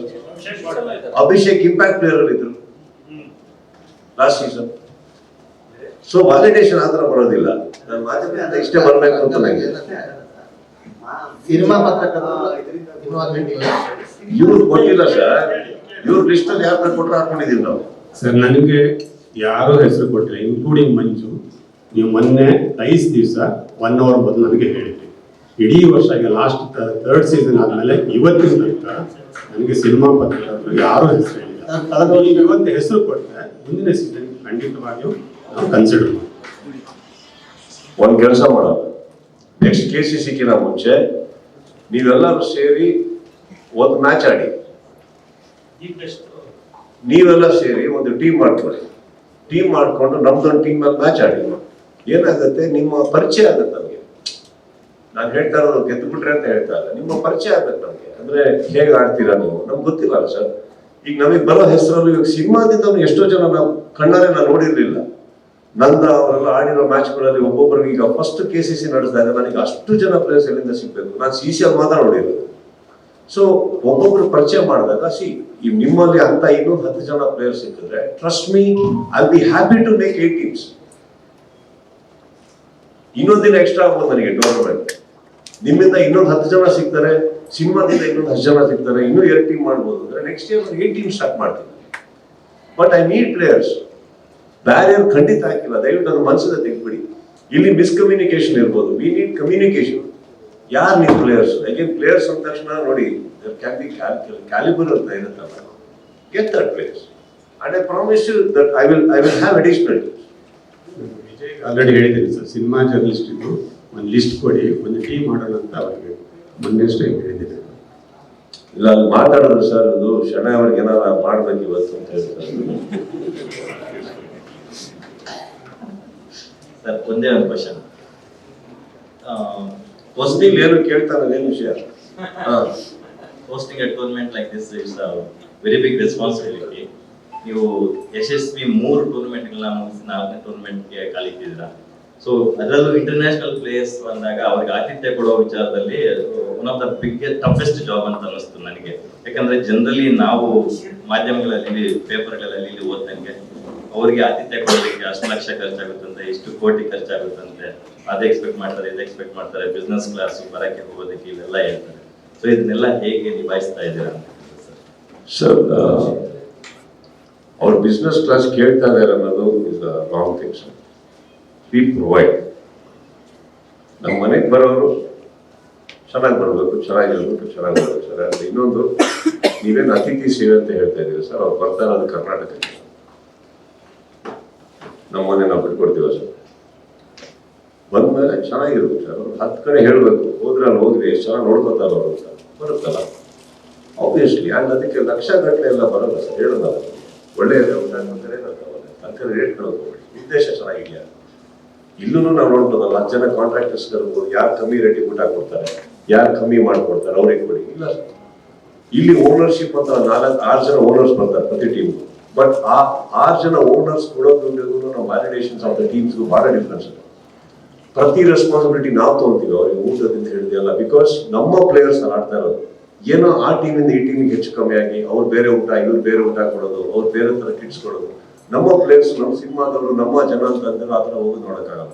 ಅಭಿಷೇಕ್ ಇಂಪ್ಯಾಕ್ಟ್ ಪ್ಲೇಯರ್ ಅಲ್ಲಿ ಇದ್ರು ಲಾಸ್ಟ್ ಸೀಸನ್. ಸೊ ವ್ಯಾಲಿಡೇಷನ್ ಆತರ ಬರೋದಿಲ್ಲ. ನಾನು ಮಾಧ್ಯಮದಿಂದ ಇಷ್ಟೇ ಬರ್ಬೇಕು ಅಂತ ನನಗೆ. ಸಿನಿಮಾ ಪತ್ರಕರ್ತರು ಇನ್ವಾಲ್ವ್ಮೆಂಟ್ ಇಲ್ಲ, ಇವ್ರು ಕೊಟ್ಟಿಲ್ಲ ಸರ್. ಇವ್ರ ಲಿಸ್ಟ್ ಅಲ್ಲಿ ಯಾರು ಕೊಟ್ಟರು ಹಾಕೊಂಡಿದೀವಿ ನಾವು ಸರ್. ನನಗೆ ಯಾರೋ ಹೆಸರು ಕೊಟ್ಟಿಲ್ಲ, ಇನ್ಕ್ಲೂಡಿಂಗ್ ಮಂಜು. ನೀವು ಮೊನ್ನೆ 5 ದಿವಸ 1 hour ಮೊದಲು ನನಗೆ ಹೇಳಿದ್ರಿ. ಇಡೀ ವರ್ಷ ಈಗ ಲಾಸ್ಟ್ 3rd ಸೀಸನ್ ಆದ್ಮೇಲೆ ಇವತ್ತಿನ ತನಕ ನನಗೆ ಸಿನಿಮಾ ಪತ್ರಕರ್ತರು ಯಾರೋ ಹೆಸರು ಹೇಳಿಲ್ಲ. ನೀವು ಇವತ್ತು ಹೆಸರು ಕೊಟ್ಟರೆ ಮುಂದಿನ ಸೀಸನ್ ಖಂಡಿತವಾಗಿಯೂ ನಾವು ಕನ್ಸಿಡರ್ ಮಾಡಿ. ಒಂದ್ ಕೆಲಸ ಮಾಡೋಣ, ನೆಕ್ಸ್ಟ್ KCCಗಿನ ಮುಂಚೆ ನೀವೆಲ್ಲರೂ ಸೇರಿ ಒಂದು ಮ್ಯಾಚ್ ಆಡಿ. ನೀವೆಲ್ಲ ಸೇರಿ ಒಂದು ಟೀಮ್ ಮಾಡ್ಕೊಳ್ಳಿ. ಟೀಮ್ ಮಾಡ್ಕೊಂಡು ನಮ್ದೊಂದು ಟೀಮ್ ಅಲ್ಲಿ ಮ್ಯಾಚ್ ಆಡಿ. ಏನಾಗುತ್ತೆ, ನಿಮ್ಮ ಪರಿಚಯ ಆಗುತ್ತೆ ನಮ್ಗೆ. ನಾನು ಹೇಳ್ತಾ ಇರೋದು ಗೆದ್ದು ಬಿಟ್ರೆ ಅಂತ ಹೇಳ್ತಾ ಇಲ್ಲ, ನಿಮ್ಮ ಪರಿಚಯ ಆಗುತ್ತೆ ನಮ್ಗೆ. ಅಂದ್ರೆ ಹೇಗೆ ಆಡ್ತೀರಾ ನೀವು ನಮ್ಗೆ ಗೊತ್ತಿಲ್ಲ ಸರ್. ಈಗ ನಮಗೆ ಬರೋ ಹೆಸರಲ್ಲೂ ಇವಾಗ ಸಿನಿಮಾದಿಂದ ಎಷ್ಟೋ ಜನ ನಾವು ಕಣ್ಣಾರೆ ನಾನು ನೋಡಿರ್ಲಿಲ್ಲ. ನಂದ ಅವರೆಲ್ಲ ಆಡಿರೋ ಮ್ಯಾಚ್ಗಳಲ್ಲಿ ಒಬ್ಬೊಬ್ಬರಿಗೆ ಈಗ ಫಸ್ಟ್ KCC ನಡೆಸಿದಾಗ ನನಗೆ ಅಷ್ಟು ಜನ ಪ್ಲೇಯರ್ಸ್ ಎಲ್ಲಿಂದ ಸಿಗ್ಬೇಕು, ನಾನು CCL ಮಾತ್ರ ನೋಡಿರೋದು. ಸೊ ಒಬ್ಬೊಬ್ರು ಪರಿಚಯ ಮಾಡಿದಾಗ ಈ ನಿಮ್ಮಲ್ಲಿ ಅಂತ ಇನ್ನೂ 10 ಜನ ಪ್ಲೇಯರ್ಸ್ ಸಿಕ್ಕಿದ್ರೆ trust me, I be happy to make 8 teams. ಇನ್ನೊಂದು ದಿನ ಎಕ್ಸ್ಟ್ರಾ ಆಗ್ಬೋದು ನನಗೆ ಟೂರ್ನಮೆಂಟ್. ನಿಮ್ಮಿಂದ ಇನ್ನೊಂದು 10 ಜನ ಸಿಗ್ತಾರೆ, ಸಿನಿಮಾದಿಂದ ಇನ್ನೊಂದು 10 ಜನ ಸಿಗ್ತಾರೆ, ಇನ್ನೂ 2 ಟೀಮ್ ಮಾಡ್ಬೋದು ಅಂದ್ರೆ ನೆಕ್ಸ್ಟ್ ಇಯರ್ 8 teams ಸ್ಟಾರ್ಟ್ ಮಾಡ್ತೀನಿ. But I need players. Barrier ಖಂಡಿತ ಹಾಕಿಲ್ಲ, ದಯವಿಟ್ಟು ಅದು ಮನಸ್ಸಿಂದ ತೆಗೆದ್ಬಿಡಿ. ಇಲ್ಲಿ ಮಿಸ್ಕಮ್ಯುನಿಕೇಶನ್ ಇರ್ಬೋದು, ವಿ ನೀಡ್ ಕಮ್ಯುನಿಕೇಶನ್. ಯಾರು ನೀವು ಪ್ಲೇಯರ್ಸ್? ಅಗೇನ್ ಪ್ಲೇಯರ್ಸ್ ಅಂದ ತಕ್ಷಣ ನೋಡಿ ಕ್ಯಾನ್ ಬಿ ಕ್ಯಾಲಿಬರ್ ಅಂತ ಇರುತ್ತಲ್ಲ, get that players and I promise you that I will have additional. Already ಹೇಳಿದ್ದೀನಿ ಸರ್, ಸಿನಿಮಾ ಜರ್ನಲಿಸ್ಟ್ ಇದ್ದು ಒಂದು ಲಿಸ್ಟ್ ಕೊಡಿ, ಒಂದು ಟೀಮ್ ಮಾಡೋಣ ಅಂತ ಅವ್ರಿಗೆ ಮೊನ್ನೆಷ್ಟೇ ಹೇಳಿದ್ದೀನಿ. ಇಲ್ಲ ಅಲ್ಲಿ ಮಾತಾಡಿದ್ರು ಸರ್, ಅದು ಶಣೈ ಅವ್ರಿಗೆ ಏನಾರ ಮಾಡ್ಬೇಕು ಇವತ್ತು ಅಂತ ಹೇಳ್ತಾರೆ ಸರ್. ಒಂದೇ ಒಂದು ಕ್ವಶನ್, ಹೊಸದಿಲ್ ಏನು ಕೇಳ್ತಾರೆ, ಏನು ವಿಷಯ? Hosting a tournament like this it's a very big responsibility. ನೀವು ಯಶಸ್ವಿ 3 ಟೂರ್ನಮೆಂಟ್ಗಳನ್ನ ಮುಗಿಸಿ 4ನೇ ಟೂರ್ನಮೆಂಟ್ಗೆ ಕಾಲಿಟ್ಟಿದ್ದೀರಾ. ಸೊ ಅದರಲ್ಲೂ ಇಂಟರ್ನ್ಯಾಷನಲ್ ಪ್ಲೇಯರ್ಸ್ ಬಂದಾಗ ಅವ್ರಿಗೆ ಆತಿಥ್ಯ ಕೊಡೋ ವಿಚಾರದಲ್ಲಿ one of the toughest job ಅಂತ ಅನ್ನಿಸ್ತು ನನಗೆ. ಯಾಕಂದ್ರೆ ಜನರಲಿ ನಾವು ಮಾಧ್ಯಮಗಳಲ್ಲಿ, ಪೇಪರ್ಗಳಲ್ಲಿ ಓದ್ದಂಗೆ ಅವ್ರಿಗೆ ಆತಿಥ್ಯ ಕೊಡೋದಕ್ಕೆ ಅಷ್ಟು ಲಕ್ಷ ಖರ್ಚಾಗುತ್ತಂತೆ, ಇಷ್ಟು ಕೋಟಿ ಖರ್ಚಾಗುತ್ತಂತೆ, ಅದೇ ಎಕ್ಸ್ಪೆಕ್ಟ್ ಮಾಡ್ತಾರೆ, ಇದು ಎಕ್ಸ್ಪೆಕ್ಟ್ ಮಾಡ್ತಾರೆ, ಬಿಸ್ನೆಸ್ ಕ್ಲಾಸ್ ಬರಕ್ಕೆ ಹೋಗೋದಕ್ಕೆ ಇವೆಲ್ಲ ಹೇಳ್ತಾರೆ. ಸೊ ಇದನ್ನೆಲ್ಲ ಹೇಗೆ ನಿಭಾಯಿಸ್ತಾ ಇದ್ದೀರಾ ಅಂತ ಸರ್, ಅವ್ರ ಬಿಸ್ನೆಸ್ ಕ್ಲಾಸ್ ಕೇಳ್ತಾ ಇದ್ದಾರೆ ಅನ್ನೋದು is a wrong thing sir. We provide. ನಮ್ಮ ಮನೆಗೆ ಬರೋರು ಚೆನ್ನಾಗಿ ಬರಬೇಕು, ಚೆನ್ನಾಗಿರ್ಬೇಕು, ಚೆನ್ನಾಗಿ ಬರ್ಬೇಕು ಸರ್. ಅಂದ್ರೆ ಇನ್ನೊಂದು, ನೀವೇನು ಅತಿಥಿ ಸೇವೆ ಅಂತ ಹೇಳ್ತಾ ಇದ್ದೀವಿ ಸರ್, ಅವ್ರು ಬರ್ತಾ ಇರೋದು ಕರ್ನಾಟಕಕ್ಕೆ. ನಮ್ಮ ಮನೆ ನಾವು ಬಿಟ್ಕೊಡ್ತೀವ ಸರ್. ಬಂದ್ಮೇಲೆ ಚೆನ್ನಾಗಿರ್ಬೇಕು ಸರ್. ಅವ್ರು 10 ಕಡೆ ಹೇಳ್ಬೇಕು, ಹೋದ್ರೆ ಅಲ್ಲಿ ಹೋಗ್ರಿ, ಎಷ್ಟು ಚೆನ್ನಾಗಿ ನೋಡ್ಕೊತಾರ ಅವರು ಸರ್, ಬರುತ್ತಲ್ಲ ಆಬ್ವಿಯಸ್ಲಿ. ಆ್ಯಂಡ್ ಅದಕ್ಕೆ ಲಕ್ಷ ಗಟ್ಟಲೆ ಎಲ್ಲ ಬರಲ್ಲ ಸರ್, ಹೇಳೋದಲ್ಲ. ಒಳ್ಳೆಯ ಊಟ ಮಾಡ್ತಾರೆ, ತರಕಾರಿ ರೇಟ್ ನೋಡ್ಕೋಬೇಡಿ, ಉದ್ದೇಶ ಚೆನ್ನಾಗಿದೆಯಾ. ಇಲ್ಲೂ ನಾವು ನೋಡ್ಬೋದಲ್ಲ, 10 ಜನ ಕಾಂಟ್ರಾಕ್ಟರ್ಸ್ ಕರ್ಬೋದು, ಯಾರು ಕಮ್ಮಿ ರೇಟಿಗೆ ಊಟ ಕೊಡ್ತಾರೆ, ಯಾರು ಕಮ್ಮಿ ಮಾಡ್ಕೊಡ್ತಾರೆ ಅವ್ರಿಗೆ ಕೊಡಿ. ಇಲ್ಲ ಸರ್, ಇಲ್ಲಿ ಓನರ್ಶಿಪ್ ಅಂತ 4-6 ಜನ ಓನರ್ಸ್ ಬರ್ತಾರೆ ಪ್ರತಿ ಟೀಮ್. ಬಟ್ ಆ 6 ಜನ ಓನರ್ಸ್ ಕೊಡೋದ್ರಿಗೂ ನಾವು ವ್ಯಾಲಿಡೇಷನ್ಸ್ ಆಫ್ ದ ಟೀಮ್ಸ್ಗೂ ಬಹಳ ಡಿಫ್ರೆನ್ಸ್ ಇದೆ. ಪ್ರತಿ ರೆಸ್ಪಾನ್ಸಿಬಿಲಿಟಿ ನಾವು ತಗೊಂತೀವಿ ಅವ್ರಿಗೆ ಊಟದಿಂದ ಹೇಳಿದೆಯಲ್ಲ. ಬಿಕಾಸ್ ನಮ್ಮ ಪ್ಲೇಯರ್ಸ್ ಆಡ್ತಾ ಇರೋದು ಏನೋ ಆ ಟೀಮಿಂದ ಈ ಟೀಮಿಗೆ ಹೆಚ್ಚು ಕಮ್ಮಿ ಆಗಿ ಅವ್ರು ಬೇರೆ ಊಟ, ಇವ್ರು ಬೇರೆ ಊಟ ಕೊಡೋದು, ಅವ್ರು ಬೇರೆ ತರ ಕಿಟ್ಸ್ ಕೊಡೋದು. ನಮ್ಮ ಪ್ಲೇಯರ್ಸ್, ನಮ್ಮ ಸಿನಿಮಾದವರು, ನಮ್ಮ ಜನ ಅಂತ ಅಂದ್ರೆ ಆ ಥರ ಹೋಗೋದು ನೋಡೋಕ್ಕಾಗಲ್ಲ.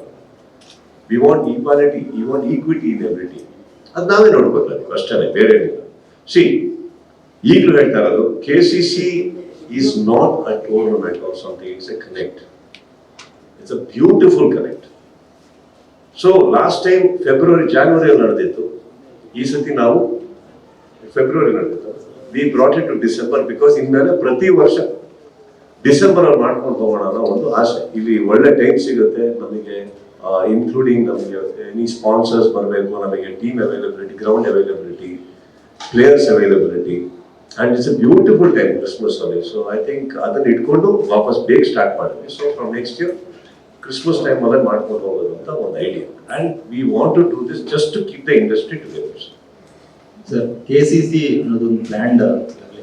We want equality, we want equity in everything. ಅದು ನಾವೇ ನೋಡ್ಕೋಬೇಕು ಅಷ್ಟೇ, ಬೇರೆ ಏನಿಲ್ಲ. ಸಿ, ಈಗಲೂ ಹೇಳ್ತಾ ಇರೋದು, KCC is not a tournament or something, it's a connect. It's a beautiful connect. So last time January ನಡೆದಿತ್ತು, ಈ ಸತಿ ನಾವು ಫೆಬ್ರವರಿ ನಡೆದಿತ್ತು. We brought it to December because ಇನ್ಮೇಲೆ ಪ್ರತಿ ವರ್ಷ ಡಿಸೆಂಬರ್ ಅಲ್ಲಿ ಮಾಡ್ಕೊಂಡು ಹೋಗೋಣ ಅನ್ನೋ ಒಂದು ಆಸೆ. ಇಲ್ಲಿ ಒಳ್ಳೆ ಟೈಮ್ ಸಿಗುತ್ತೆ ನಮಗೆ, ಇನ್ಕ್ಲೂಡಿಂಗ್ ನಮಗೆ ಎನಿ ಸ್ಪಾನ್ಸರ್ಸ್ ಬರಬೇಕು, ನಮಗೆ team availability, ground availability, players availability, and it's a beautiful time Christmas ಅಲ್ಲಿ. ಸೊ ಐ ಥಿಂಕ್ ಅದನ್ನ ಇಟ್ಕೊಂಡು ವಾಪಸ್ ಬೇಗ ಸ್ಟಾರ್ಟ್ ಮಾಡಿದ್ವಿ. So from next year Christmas time ಅಲ್ಲೇ ಮಾಡ್ಕೊಂಡು ಹೋಗೋದು ಅಂತ ಒಂದು idea. And we want to do this just to keep the industry together. Sir, KCC ಅನ್ನೋದೊಂದು ಬ್ರ್ಯಾಂಡ್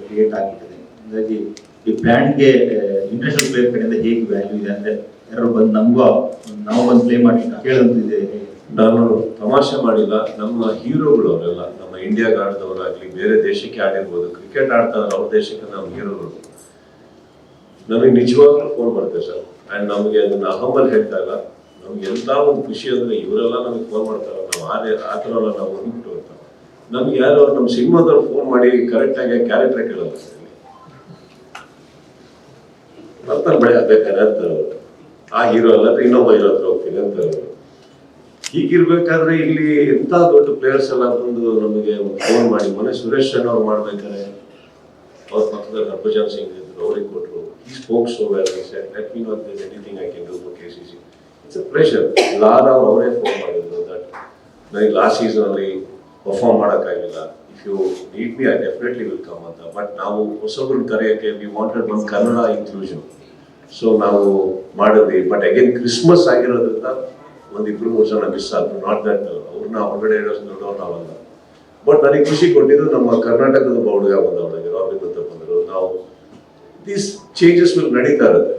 ಕ್ರಿಯೇಟ್ ಆಗಿರ್ತದೆ. ಹಾಗಾಗಿ ಈ ಬ್ರ್ಯಾಂಡ್ಗೆ ಇಂಟರ್ನ್ಯಾಷನಲ್ ಪ್ಲೇಯರ್ ಕಡೆಯಿಂದ ಹೇಗೆ ವ್ಯಾಲ್ಯೂ ಇದೆ ಅಂದ್ರೆ, ಯಾರು ಬಂದು ನಾವು ಬಂದು ಪ್ಲೇ ಮಾಡಿ ಕೇಳೋದಿದೆ. ನಾನು ತಮಾಷೆ ಮಾಡಿಲ್ಲ, ನಮ್ಮ ಹೀರೋಗಳು ಅವರೆಲ್ಲ ನಮ್ಮ ಇಂಡಿಯಾಗೆ ಆಡಿದವರಾಗ್ಲಿ, ಬೇರೆ ದೇಶಕ್ಕೆ ಆಡಿರ್ಬೋದು, ಕ್ರಿಕೆಟ್ ಆಡ್ತಾ ಅವ್ರ ದೇಶಕ್ಕೆ ನಮ್ಮ ಹೀರೋಗಳು ನಮಗೆ ನಿಜವಾಗ್ಲೂ ಫೋನ್ ಮಾಡ್ತೇವೆ ಸರ್. ಅಂಡ್ ನಮಗೆ ಅದನ್ನ ಅಹಮಲ್ ಹೇಳ್ತಾ ಇಲ್ಲ, ನಮ್ಗೆ ಎಂತ ಒಂದು ಖುಷಿ ಅಂದ್ರೆ ಇವರೆಲ್ಲ ನಮಗೆ ಫೋನ್ ಮಾಡ್ತಾರ. ನಾವು ಆ ಥರ ಎಲ್ಲ ನಾವು ಹೊಂದ್ಬಿಟ್ಟು ಅಂತ ನಮ್ಗೆ ಯಾರು ನಮ್ಮ ಸಿನಿಮಾದವ್ರು ಫೋನ್ ಮಾಡಿ ಕರೆಕ್ಟ್ ಆಗಿ ಕ್ಯಾರೆಕ್ಟರ್ ಕೇಳಲ್ಲ ಸರ್. ಬರ್ತಾನೆ ಬಳಿ ಬೇಕಾದ್ರೆ ಅಂತಾರೆ, ಆ ಹೀರೋ ಅಲ್ಲ ಇನ್ನೊಬ್ಬ ಹೀರೋ ಹತ್ರ ಹೋಗ್ತೀನಿ ಅಂತಾರೆ. ಹೀಗಿರ್ಬೇಕಾದ್ರೆ ಇಲ್ಲಿ ಎಂತ ದೊಡ್ಡ ಪ್ಲೇಯರ್ಸ್ ಎಲ್ಲ ಬಂದು ನಮಗೆ ಫೋನ್ ಮಾಡಿ, ಮೊನ್ನೆ ಸುರೇಶ್ ಶೆಣ್ ಅವ್ರು ಮಾಡ್ಬೇಕಾದ್ರೆ ಅವ್ರ ಪಕ್ಕದಲ್ಲಿ ಹರ್ಭಜನ್ ಸಿಂಗ್ ಇದ್ರು, ಅವ್ರಿಗೆ ಕೊಟ್ಟರು. ಈ spoke so well, let me know there anything I can do for KCC. It's a pressure. Lara ಅವರೇ ಫೋನ್ ಮಾಡಿದ್ರು ದಟ್ ನನಗೆ ಲಾಸ್ಟ್ ಸೀಸನ್ ಅಲ್ಲಿ ಪರ್ಫಾರ್ಮ್ ಮಾಡೋಕ್ಕಾಗಿಲ್ಲ, if you need me I definitely will come ಅಂತ. ಬಟ್ ನಾವು ಹೊಸಬ್ರನ್ನ ಕರೆಯೋಕ್ಕೆ we wanted ಒಂದು Kannada inclusion. So ನಾವು ಮಾಡಿದ್ವಿ. ಬಟ್ ಅಗೇನ್ ಕ್ರಿಸ್ಮಸ್ ಆಗಿರೋದ್ರಿಂದ 1-2-3 ಜನ ಮಿಸ್ ಆದ್ರು. ನಾಟ್ ದಟ್ ಅವ್ರನ್ನ ಹೊರಗಡೆ ಇಡೋಷ್ಟು ದೊಡ್ಡವ್ರು ನಾವಲ್ಲ. ಬಟ್ ನನಗೆ ಖುಷಿ ಕೊಟ್ಟಿದ್ದು ನಮ್ಮ ಕರ್ನಾಟಕದ ಒಬ್ಬ ಹುಡುಗ ಬಂದವನಿಗೆ, ರಾಬಿನ್ ಅಂತ ಬಂದರು. ನಾವು ದೀಸ್ ಚೇಂಜಸ್ ನಡೀತಾ ಇರುತ್ತೆ.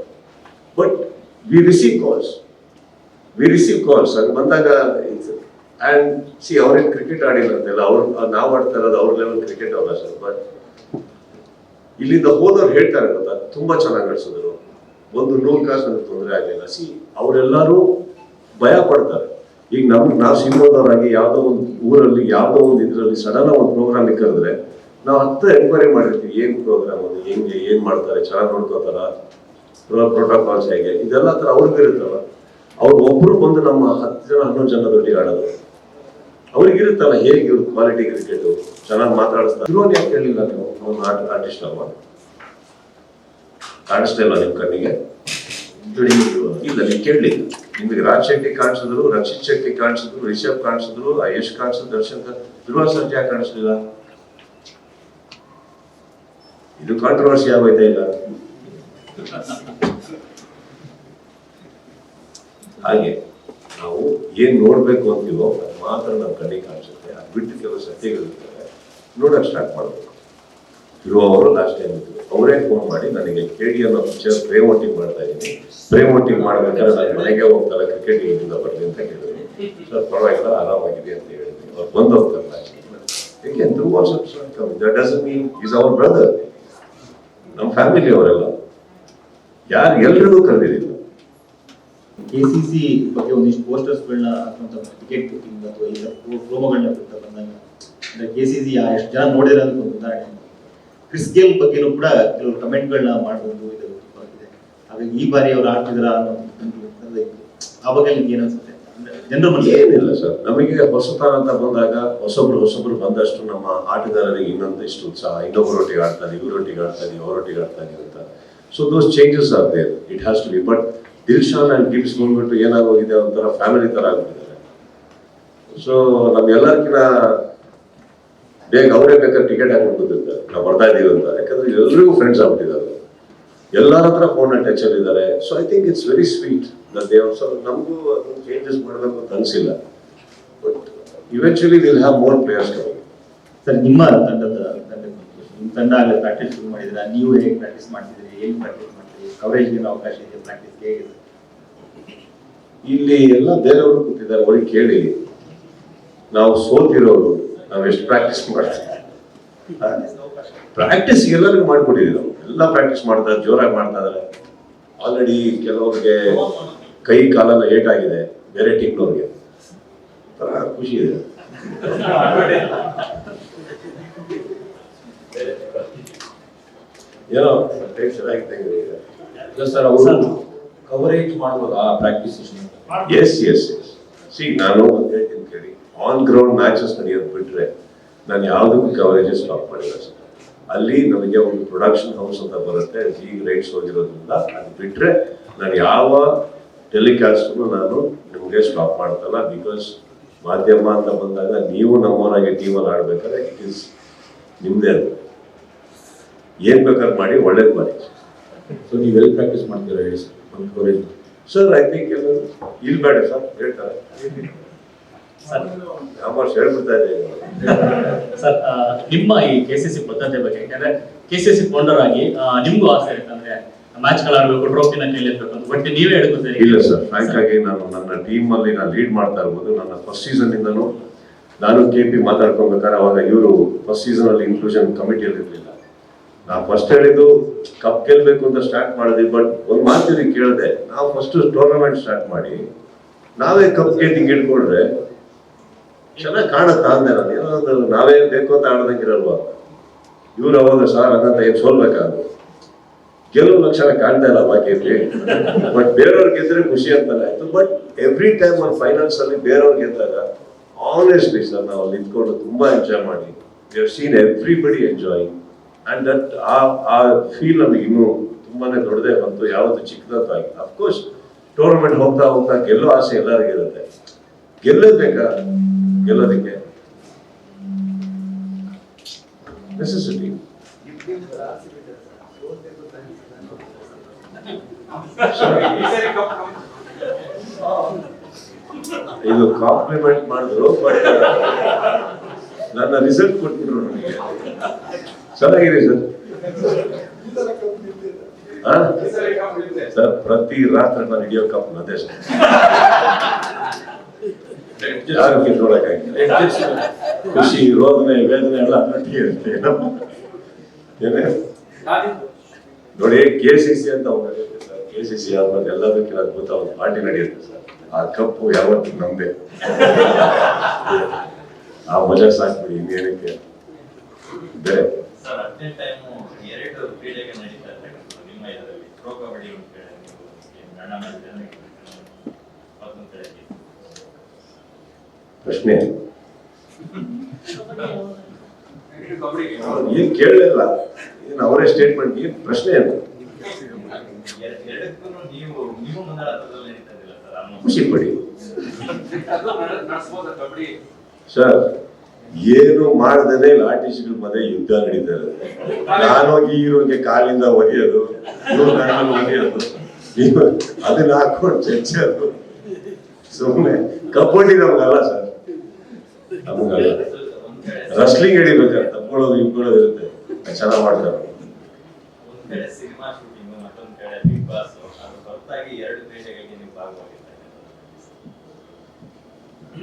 ಬಟ್ ವಿ ರಿಸೀವ್ ಕಾಲ್ಸ್ ಹಂಗೆ ಬಂದಾಗ. ಆ್ಯಂಡ್ ಸಿ, ಅವ್ರೇನು ಕ್ರಿಕೆಟ್ ಆಡಿಲ್ಲ ಅಂತೆಲ್ಲ, ನಾವು ಆಡ್ತಾ ಇರೋದು ಅವ್ರ ಲೆವೆಲ್ ಕ್ರಿಕೆಟ್ ಅಲ್ಲ ಸರ್. ಬಟ್ ಇಲ್ಲಿಂದ ಹೋದವ್ರು ಹೇಳ್ತಾರೆ ಗೊತ್ತಾ, ತುಂಬಾ ಚೆನ್ನಾಗಿ ನಡೆಸಿದ್ರು, ಒಂದು 100 ಕಾಸು ನನಗೆ ತೊಂದರೆ ಆಗಲಿಲ್ಲ. ಸಿ, ಅವರೆಲ್ಲರೂ ಭಯ ಪಡ್ತಾರೆ. ಈಗ ನಾವು ಸಿನಿಮಾದವರಾಗಿ ಯಾವುದೋ ಒಂದು ಊರಲ್ಲಿ, ಯಾವುದೋ ಒಂದು ಇದರಲ್ಲಿ ಸಡನ್ ಒಂದು ಪ್ರೋಗ್ರಾಮಿಗೆ ಕರೆದ್ರೆ ನಾವು 10 ಎನ್ಕ್ವೈರಿ ಮಾಡಿರ್ತೀವಿ. ಏನು ಪ್ರೋಗ್ರಾಮ್ ಅದು, ಹೆಂಗೆ, ಏನು ಮಾಡ್ತಾರೆ, ಚೆನ್ನಾಗಿ ನೋಡ್ಕೋತಾರ, ಪ್ರೋಟೋಕಾಲ್ಸ್ ಹೇಗೆ, ಇದೆಲ್ಲ ಥರ ಅವ್ರಿಗೂ ಇರುತ್ತಲ್ಲ. ಅವ್ರು ಒಬ್ರು ಬಂದು ನಮ್ಮ 10 ಜನ 11 ಜನದೊಟ್ಟಿಗೆ ಆಡೋದು ಅವ್ರಿಗಿರುತ್ತಲ್ಲ, ಹೇಗೆ ಇವ್ರು ಕ್ವಾಲಿಟಿ ಕ್ರಿಕೆಟ್ ಚೆನ್ನಾಗಿ ಮಾತಾಡಿಸ್ತಾರೆ. ಧ್ರುವನ್ ಯಾಕೆ ಹೇಳಿಲ್ಲ ನೀವು? ಅವ್ನು ಆರ್ಟಿಸ್ಟ್ ಅಲ್ವಾ? ಕಾಣಿಸ್ತಾ ಇಲ್ಲ ನಿಮ್ಮ ಕಣ್ಣಿಗೆ? ಇಲ್ಲ, ನೀವು ಕೇಳಲಿಲ್ಲ. ನಿಮಗೆ ರಾಜ್ ಶೆಟ್ಟಿ ಕಾಣಿಸಿದ್ರು, ರಕ್ಷಿತ್ ಶೆಟ್ಟಿ ಕಾಣಿಸಿದ್ರು, ರಿಷಬ್ ಕಾಣಿಸಿದ್ರು, ಯಶ್ ಕಾಣಿಸಿದ್ರು, ದರ್ಶನ್, ಧ್ರುವ ಸರ್ಜಾ ಯಾಕೆ ಕಾಣಿಸ್ಲಿಲ್ಲ? ಇದು ಕಾಂಟ್ರವರ್ಸಿ ಆಗೋಯ್ತಾ ಇಲ್ಲ? ಹಾಗೆ ನಾವು ಏನ್ ನೋಡ್ಬೇಕು ಅಂತೀವೋ ಅದು ಮಾತ್ರ ನಮ್ಮ ಕಣ್ಣಿಗೆ ಕಾಣಿಸುತ್ತೆ. ಅದು ಬಿಟ್ಟು ಕೆಲವು ಸತ್ಯಗಳಿರ್ತವೆ, ನೋಡಕ್ ಸ್ಟಾರ್ಟ್ ಮಾಡ್ಬೇಕು. ಧ್ರುವ ಅವರು ಲಾಸ್ಟ್ ಟೈಮ್ ಇದ್ರು, ಅವರೇ ಫೋನ್ ಮಾಡಿ ನನಗೆ KDN ಪಿಕ್ಚರ್ ಪ್ರೇಮೋಟಿಂಗ್ ಮಾಡ್ತಾ ಇದ್ದೀನಿ, ಪ್ರೇಮೋಟಿಂಗ್ ಮಾಡ್ಬೇಕಾದ್ರೆ ನಾನು ಮನೆಗೆ ಹೋಗ್ತಾರೆ, ಕ್ರಿಕೆಟ್ ಇಂದ ಬರ್ಲಿ ಅಂತ ಹೇಳಿದ್ರು. ಸರ್ ಪರವಾಗಿಲ್ಲ, ಆರಾಮಾಗಿದೆ ಅಂತ ಹೇಳಿದ್ವಿ. ಅವ್ರು ಬಂದು ಹೋಗ್ತಾರೆ. ಯಾಕೆ Dhruva that doesn't mean is our brother, ನಮ್ಮ ಫ್ಯಾಮಿಲಿ ಅವರೆಲ್ಲ. ಎಲ್ರಿಗೂ ಕರೆದಿಲ್ಲ. KCC ಬಗ್ಗೆ ಒಂದಿಷ್ಟು ಪೋಸ್ಟರ್ಸ್ಗಳನ್ನ ಅಥವಾ ಟಿಕೆಟ್ ಬುಕಿಂಗ್ ಅಥವಾ ಈ ಪ್ರೋಮೋಗಳನ್ನ ಬಿಡ್ತಾ ಬಂದಾಗ ಅಂದ್ರೆ KCC ಎಷ್ಟು ಜನ ನೋಡಿರೋದಕ್ಕೆ ಒಂದು ಉದಾಹರಣೆ. ಕ್ರಿಸ್ ಗೇಲ್ ಬಗ್ಗೆನೂ ಕೂಡ ಕೆಲವರು ಕಮೆಂಟ್ಗಳನ್ನ ಮಾಡೋದು ಇದು ಇದೆ. ಹಾಗಾಗಿ ಈ ಬಾರಿ ಅವ್ರು ಆಡ್ತಿದಾರ ಅನ್ನೋ ಆ ಬಗ್ಗೆ ನಿಮ್ಗೆ ಏನು ಅನ್ಸುತ್ತೆ? ಅಂದ್ರೆ ಜನರ ಮನೆ ಏನಿಲ್ಲ ಸರ್, ನಮಗೆ ಹೊಸತನ ಅಂತ ಬಂದಾಗ ಹೊಸಬ್ರು ಬಂದಷ್ಟು ನಮ್ಮ ಆಟಗಾರರಿಗೆ ಇನ್ನೊಂದಿಷ್ಟು ಉತ್ಸಾಹ, ಇನ್ನೊಬ್ಬರೊಟ್ಟಿಗೆ ಆಡ್ತಾನೆ, ಇವರೊಟ್ಟಿಗೆ ಆಡ್ತಾನೆ, ಅವರೊಟ್ಟಿಗೆ ಆಡ್ತಾನೆ ಅಂತ. So those changes are there, it has to be. But Dilshan and Gibbs ಬಂದ್ಬಿಟ್ಟು ಏನಾಗೋಗಿದೆ, ಒಂಥರ ಫ್ಯಾಮಿಲಿ ತರ ಆಗ್ಬಿಟ್ಟಿದ್ದಾರೆ. ಸೊ ನಮ್ಗೆಲ್ಲರಿಗಿನ ಬೇಗ ಅವರೇ ಬೇಕಾದ್ರೆ ಟಿಕೆಟ್ ಹಾಕೊಂಡ್ಬಿಟ್ಟಿರ್ತಾರೆ, ನಾವು ಬರ್ತಾ ಇದೀವಿ ಅಂತ. ಯಾಕಂದ್ರೆ ಎಲ್ರಿಗೂ ಫ್ರೆಂಡ್ಸ್ ಆಗ್ಬಿಟ್ಟಿದ್ದಾರೆ, ಎಲ್ಲರ ಹತ್ರ ಫೋನ್ ಟಚ್ ಅಲ್ಲಿ ಇದ್ದಾರೆ. So I think it's very sweet so ನಮಗೂ ಅದನ್ನು ಚೇಂಜಸ್ ಮಾಡಬೇಕು ಅಂತ ಅನಿಸಿಲ್ಲ. But eventually will have more players coming. Sir, ನಿಮ್ಮ ನಿಮ್ಮ ತಂಡ ಆಗಲೇ ಪ್ರಾಕ್ಟೀಸ್ ಶುರು ಮಾಡಿದ್ರೆ ನೀವು ಹೇಗೆ ಪ್ರಾಕ್ಟೀಸ್ ಮಾಡ್ತಿದ್ರಿ, ಏನು ಪ್ರಾಕ್ಟೀಸ್ ಮಾಡ್ತೀರಿ, ಕವರೇಜ್ಗೆ ಅವಕಾಶ ಇದೆ, ಪ್ರಾಕ್ಟೀಸ್ ಹೇಗಿದೆ? ಇಲ್ಲಿ ಎಲ್ಲ ಬೇರೆಯವರು ಕೂತಿದ್ದಾರೆ, ಅವ್ರಿಗೆ ಕೇಳಿ. ನಾವು ಸೋತಿರೋರು ನಾವು ಎಷ್ಟು ಪ್ರಾಕ್ಟೀಸ್ ಮಾಡ್ತೀವಿ. ಪ್ರಾಕ್ಟೀಸ್ ಎಲ್ಲರಿಗೂ ಮಾಡ್ಕೊಟ್ಟಿದ್ದೀವಿ ನಾವು, ಎಲ್ಲ ಪ್ರಾಕ್ಟೀಸ್ ಮಾಡ್ತಾರೆ, ಜೋರಾಗಿ ಮಾಡ್ತಾ ಇದಾರೆ. ಆಲ್ರೆಡಿ ಕೆಲವ್ರಿಗೆ ಕೈ ಕಾಲೆಲ್ಲ ಏಟಾಗಿದೆ, ಬೇರೆ ಟೀಮ್ನವ್ರಿಗೆ. ಖುಷಿ ಇದೆ. ಏನೋ ಚೆನ್ನಾಗಿದೆ ಸರ್. ಅವರು ಕವರೇಜ್ ಮಾಡ್ಬೋದು ಆ ಪ್ರಾಕ್ಟೀಸ್ ಸೆಷನ್. ಎಸ್ ಸಿ, ನಾನು ಹೇಳ್ತೀನಿ ಕೇಳಿ, ಆನ್ ಗ್ರೌಂಡ್ ಮ್ಯಾಚಸ್ ನಡೆಯೋದು ಬಿಟ್ರೆ ನಾನು ಯಾವುದಕ್ಕೂ ಕವರೇಜಸ್ ಸ್ಟಾಪ್ ಮಾಡಿಲ್ಲ ಸರ್. ಅಲ್ಲಿ ನಮಗೆ ಒಂದು ಪ್ರೊಡಕ್ಷನ್ ಹೌಸ್ ಅಂತ ಬರುತ್ತೆ, ಈಗ ರೈಟ್ಸ್ ಹೋಗಿರೋದ್ರಿಂದ ಅದು ಬಿಟ್ರೆ ನಾನು ಯಾವ ಟೆಲಿಕಾಸ್ಟನ್ನು ನಾನು ನಿಮಗೆ ಸ್ಟಾಪ್ ಮಾಡ್ತಲ್ಲ. ಬಿಕಾಸ್ ಮಾಧ್ಯಮ ಅಂತ ಬಂದಾಗ ನೀವು ನಮ್ಮವರಾಗಿ ಟೀಮಲ್ಲಿ ಆಡ್ಬೇಕಾದ್ರೆ ಇಟ್ ಈಸ್ ನಿಮ್ಮದೇ ಅದು. ಏನ್ ಬೇಕಾದ್ರೆ ಮಾಡಿ, ಒಳ್ಳೇದು ಮಾಡಿ. ಸೊ ನೀವು ಎಲ್ಲಿ ಪ್ರಾಕ್ಟೀಸ್ ಮಾಡ್ತೀರಾ ಹೇಳಿ ಸರ್, ಒಂದು ಕವರೇಜ್? ಸರ್ ಐ ಥಿಂಕ್ ಎಲ್ಲರೂ ಇಲ್ಲಿ ಬೇಡ ಸರ್, ಹೇಳ್ತಾರೆ ಹೇಳ್ಬಿಡ್ತಾ ಇದೆ ಸರ್. ನಿಮ್ಮ ಈ KCC ಪದ್ಧತಿ ಬಗ್ಗೆ, ಯಾಕಂದ್ರೆ KCC ಫೌಂಡರ್ ಆಗಿ ನಿಮ್ಗೂ ಆಸೆ ಇರುತ್ತೆ ಅಂದ್ರೆ ಮ್ಯಾಚ್ಗಳಾಡ್ಬೇಕು, ಟ್ರೋಫಿನ ಕೈಲಿರ್ಬೇಕು ಅಂತ, ಬಟ್ ನೀವೇ ಹೇಳ್ಕೊತೀರಿ? ಇಲ್ಲ ಸರ್, ಫ್ರಾಂಕ್ ಆಗಿ ನಾನು ನನ್ನ ಟೀಮ್ ಅಲ್ಲಿ ನಾನು ಲೀಡ್ ಮಾಡ್ತಾ ಇರ್ಬೋದು. ನನ್ನ ಫಸ್ಟ್ ಸೀಸನ್ ಇಂದನೂ ನಾನು KP ಮಾತಾಡ್ಕೊಬೇಕಾದ್ರೆ ಅವಾಗ ಇವರು ಫಸ್ಟ್ ಸೀಸನ್ ಅಲ್ಲಿ ಇನ್ಕ್ಲೂಷನ್ ಕಮಿಟಿಯಲ್ಲಿ ಇರಲಿಲ್ಲ. ನಾವು ಫಸ್ಟ್ ಹೇಳಿದ್ದು ಕಪ್ ಗೆಲ್ಬೇಕು ಅಂತ ಸ್ಟಾರ್ಟ್ ಮಾಡಿದ್ವಿ. ಬಟ್ ಒಂದು ಮಾತಿಗೆ ಕೇಳಿದೆ, ನಾವು ಫಸ್ಟ್ ಟೂರ್ನಮೆಂಟ್ ಸ್ಟಾರ್ಟ್ ಮಾಡಿ ನಾವೇ ಕಪ್ ಗೆದ್ದಿಂಗ್ ಇಟ್ಕೊಂಡ್ರೆ ಚೆನ್ನಾಗಿ ಕಾಣುತ್ತಾ ಅಂದೆ ನಾನು. ಏನೋ ಒಂದು ನಾವೇ ಬೇಕು ಅಂತ ಆಡೋದಂಗಿರಲ್ವಾ. ಇವ್ರು ಅವಾಗ ಸರ್ ಹಂಗಂತ ಏನು ಸೋಲ್ಬೇಕಾದ್ರು ಗೆಲುವು ಲಕ್ಷಣ ಕಾಣ್ತಾ ಇಲ್ಲ ಬಾಕಿಯಲ್ಲಿ. ಬಟ್ ಬೇರೆಯವ್ರು ಗೆದ್ರೆ ಖುಷಿ ಅಂತಾನೆ ಆಯ್ತು. ಬಟ್ ಎವ್ರಿ ಟೈಮ್ ಒಂದು ಫೈನಲ್ಸ್ ಅಲ್ಲಿ ಬೇರೆಯವ್ರು ಗೆದ್ದಾಗ ಆನೆಸ್ಟ್ಲಿ ಸರ್ ನಾವು ಅಲ್ಲಿ ನಿಂತ್ಕೊಂಡು ತುಂಬಾ ಎಂಜಾಯ್ ಮಾಡಿ, we have seen everybody enjoying. And that ಆ ಫೀಲ್ ನಮಗೆ ಇನ್ನೂ ತುಂಬಾನೇ ದೊಡ್ಡದೇ ಬಂತು, ಯಾವತ್ತು ಚಿಕ್ಕದಾಗಿ. ಅಫ್ಕೋರ್ಸ್ ಟೂರ್ನಮೆಂಟ್ ಹೋಗ್ತಾ ಹೋಗ್ತಾ ಗೆಲ್ಲೋ ಆಸೆ ಎಲ್ಲರಿಗೂ ಇರುತ್ತೆ. ಗೆಲ್ಲಬೇಕಾ, ಗೆಲ್ಲೋದಕ್ಕೆ ನೆಸೆಸಿಟಿ. ಇದು ಕಾಂಪ್ಲಿಮೆಂಟ್ ಮಾಡಿದ್ರು, ಬಟ್ ನನ್ನ ರಿಸಲ್ಟ್ ಕೊಟ್ಬಿಟ್ರು ನನಗೆ. ಚೆನ್ನಾಗಿದೆ ಸರ್. ಪ್ರತಿ ರಾತ್ರಿ ನಾನು ಹಿಡಿಯೋ ಕಪ್ ನದೇ ಸರ್. ಯಾರು ಕಿತ್ಕೊಳಕ್ಕಾಗಿಲ್ಲ. ಖುಷಿ, ರೋದನೆ, ವೇದನೆ ಎಲ್ಲ ನೊಟ್ಟಿಗೆ ಇರುತ್ತೆ. ಏನೇ ನೋಡಿ, KCC ಅಂತ ಹೋಗುತ್ತೆ ಸರ್. KCC ಆದ್ಮೇಲೆ ಎಲ್ಲದಕ್ಕಿಂತ ಅದ್ಭುತ ಒಂದು ಪಾರ್ಟಿ ನಡೆಯುತ್ತೆ ಸರ್. ಆ ಕಪ್ಪು ಯಾವತ್ತು ನಮ್ದೆ. ಆ ಮಜಾ ಸಾಕ್ಬಿಡಿ, ಇನ್ನೇನಕ್ಕೆ ಬೇರೆ. ಸರ್, ಅಟ್ ಎ ಟೈಮ್ 2 ಕ್ರೀಡೆಗೆ ನಡೀತಾ ಇದೆ ನಿಮ್ಮ ಇದರಲ್ಲಿ. ಪ್ರೋ ಕಬಡ್ಡಿ ಒಂದು ಕಡೆ, ಪ್ರಶ್ನೆ ಏನ್ ಕೇಳಲಿಲ್ಲ, ಏನ್ ಅವರೇ ಸ್ಟೇಟ್ಮೆಂಟ್, ಏನ್ ಪ್ರಶ್ನೆ ಏನು? ಎರಡಕ್ಕೂ ನೀವು ಮುಂದಾಳತ್ವದಲ್ಲಿ ನಡೀತಾ ಇದಿಲ್ಲ ಸರ್. ಖುಷಿ ಪಡಿ ಸರ್. ಏನು ಮಾಡದೇ ಆರ್ಟಿಸ್ಟ್ಗಳ ಮಧ್ಯೆ ಯುದ್ಧ ನಡೀತಾ ಇರುತ್ತೆ. ನಾನೋಗಿ ಹೀರೋಗೆ ಕಾಲಿಂದ ಒದೆಯೋದು, ಇವ್ರು ನನ್ನ ಒದೆಯೋದು, ಅದನ್ನ ಹಾಕೊಂಡು ಚರ್ಚೆದು. ಸುಮ್ಮನೆ ಕಬಡ್ಡಿ ನಮ್ಗಲ್ಲ ಸರ್, ನಮ್ಗಲ್ಲ. ರಸ್ಲಿಂಗ್ ಹಿಡಿಬೇಕಾದ್ರೆ ತಪ್ಕೊಳ್ಳೋದು ಇಟ್ಕೊಳ್ಳೋದು ಇರುತ್ತೆ, ಚೆನ್ನಾಗಿ ಮಾಡ್ತಾರೆ. ಒಂದ್ ಕಡೆ ಸಿನಿಮಾ ಶೂಟಿಂಗ್, ಮತ್ತೊಂದ್ ಕಡೆ ಬಿಗ್ ಬಾಸ್, ಅದು ಹೊರತಾಗಿ 2 ಕ್ರೀಡೆಗಳಿಗೆ ನೀವು ಭಾಗವಾಗಿದ್ದಾರೆ.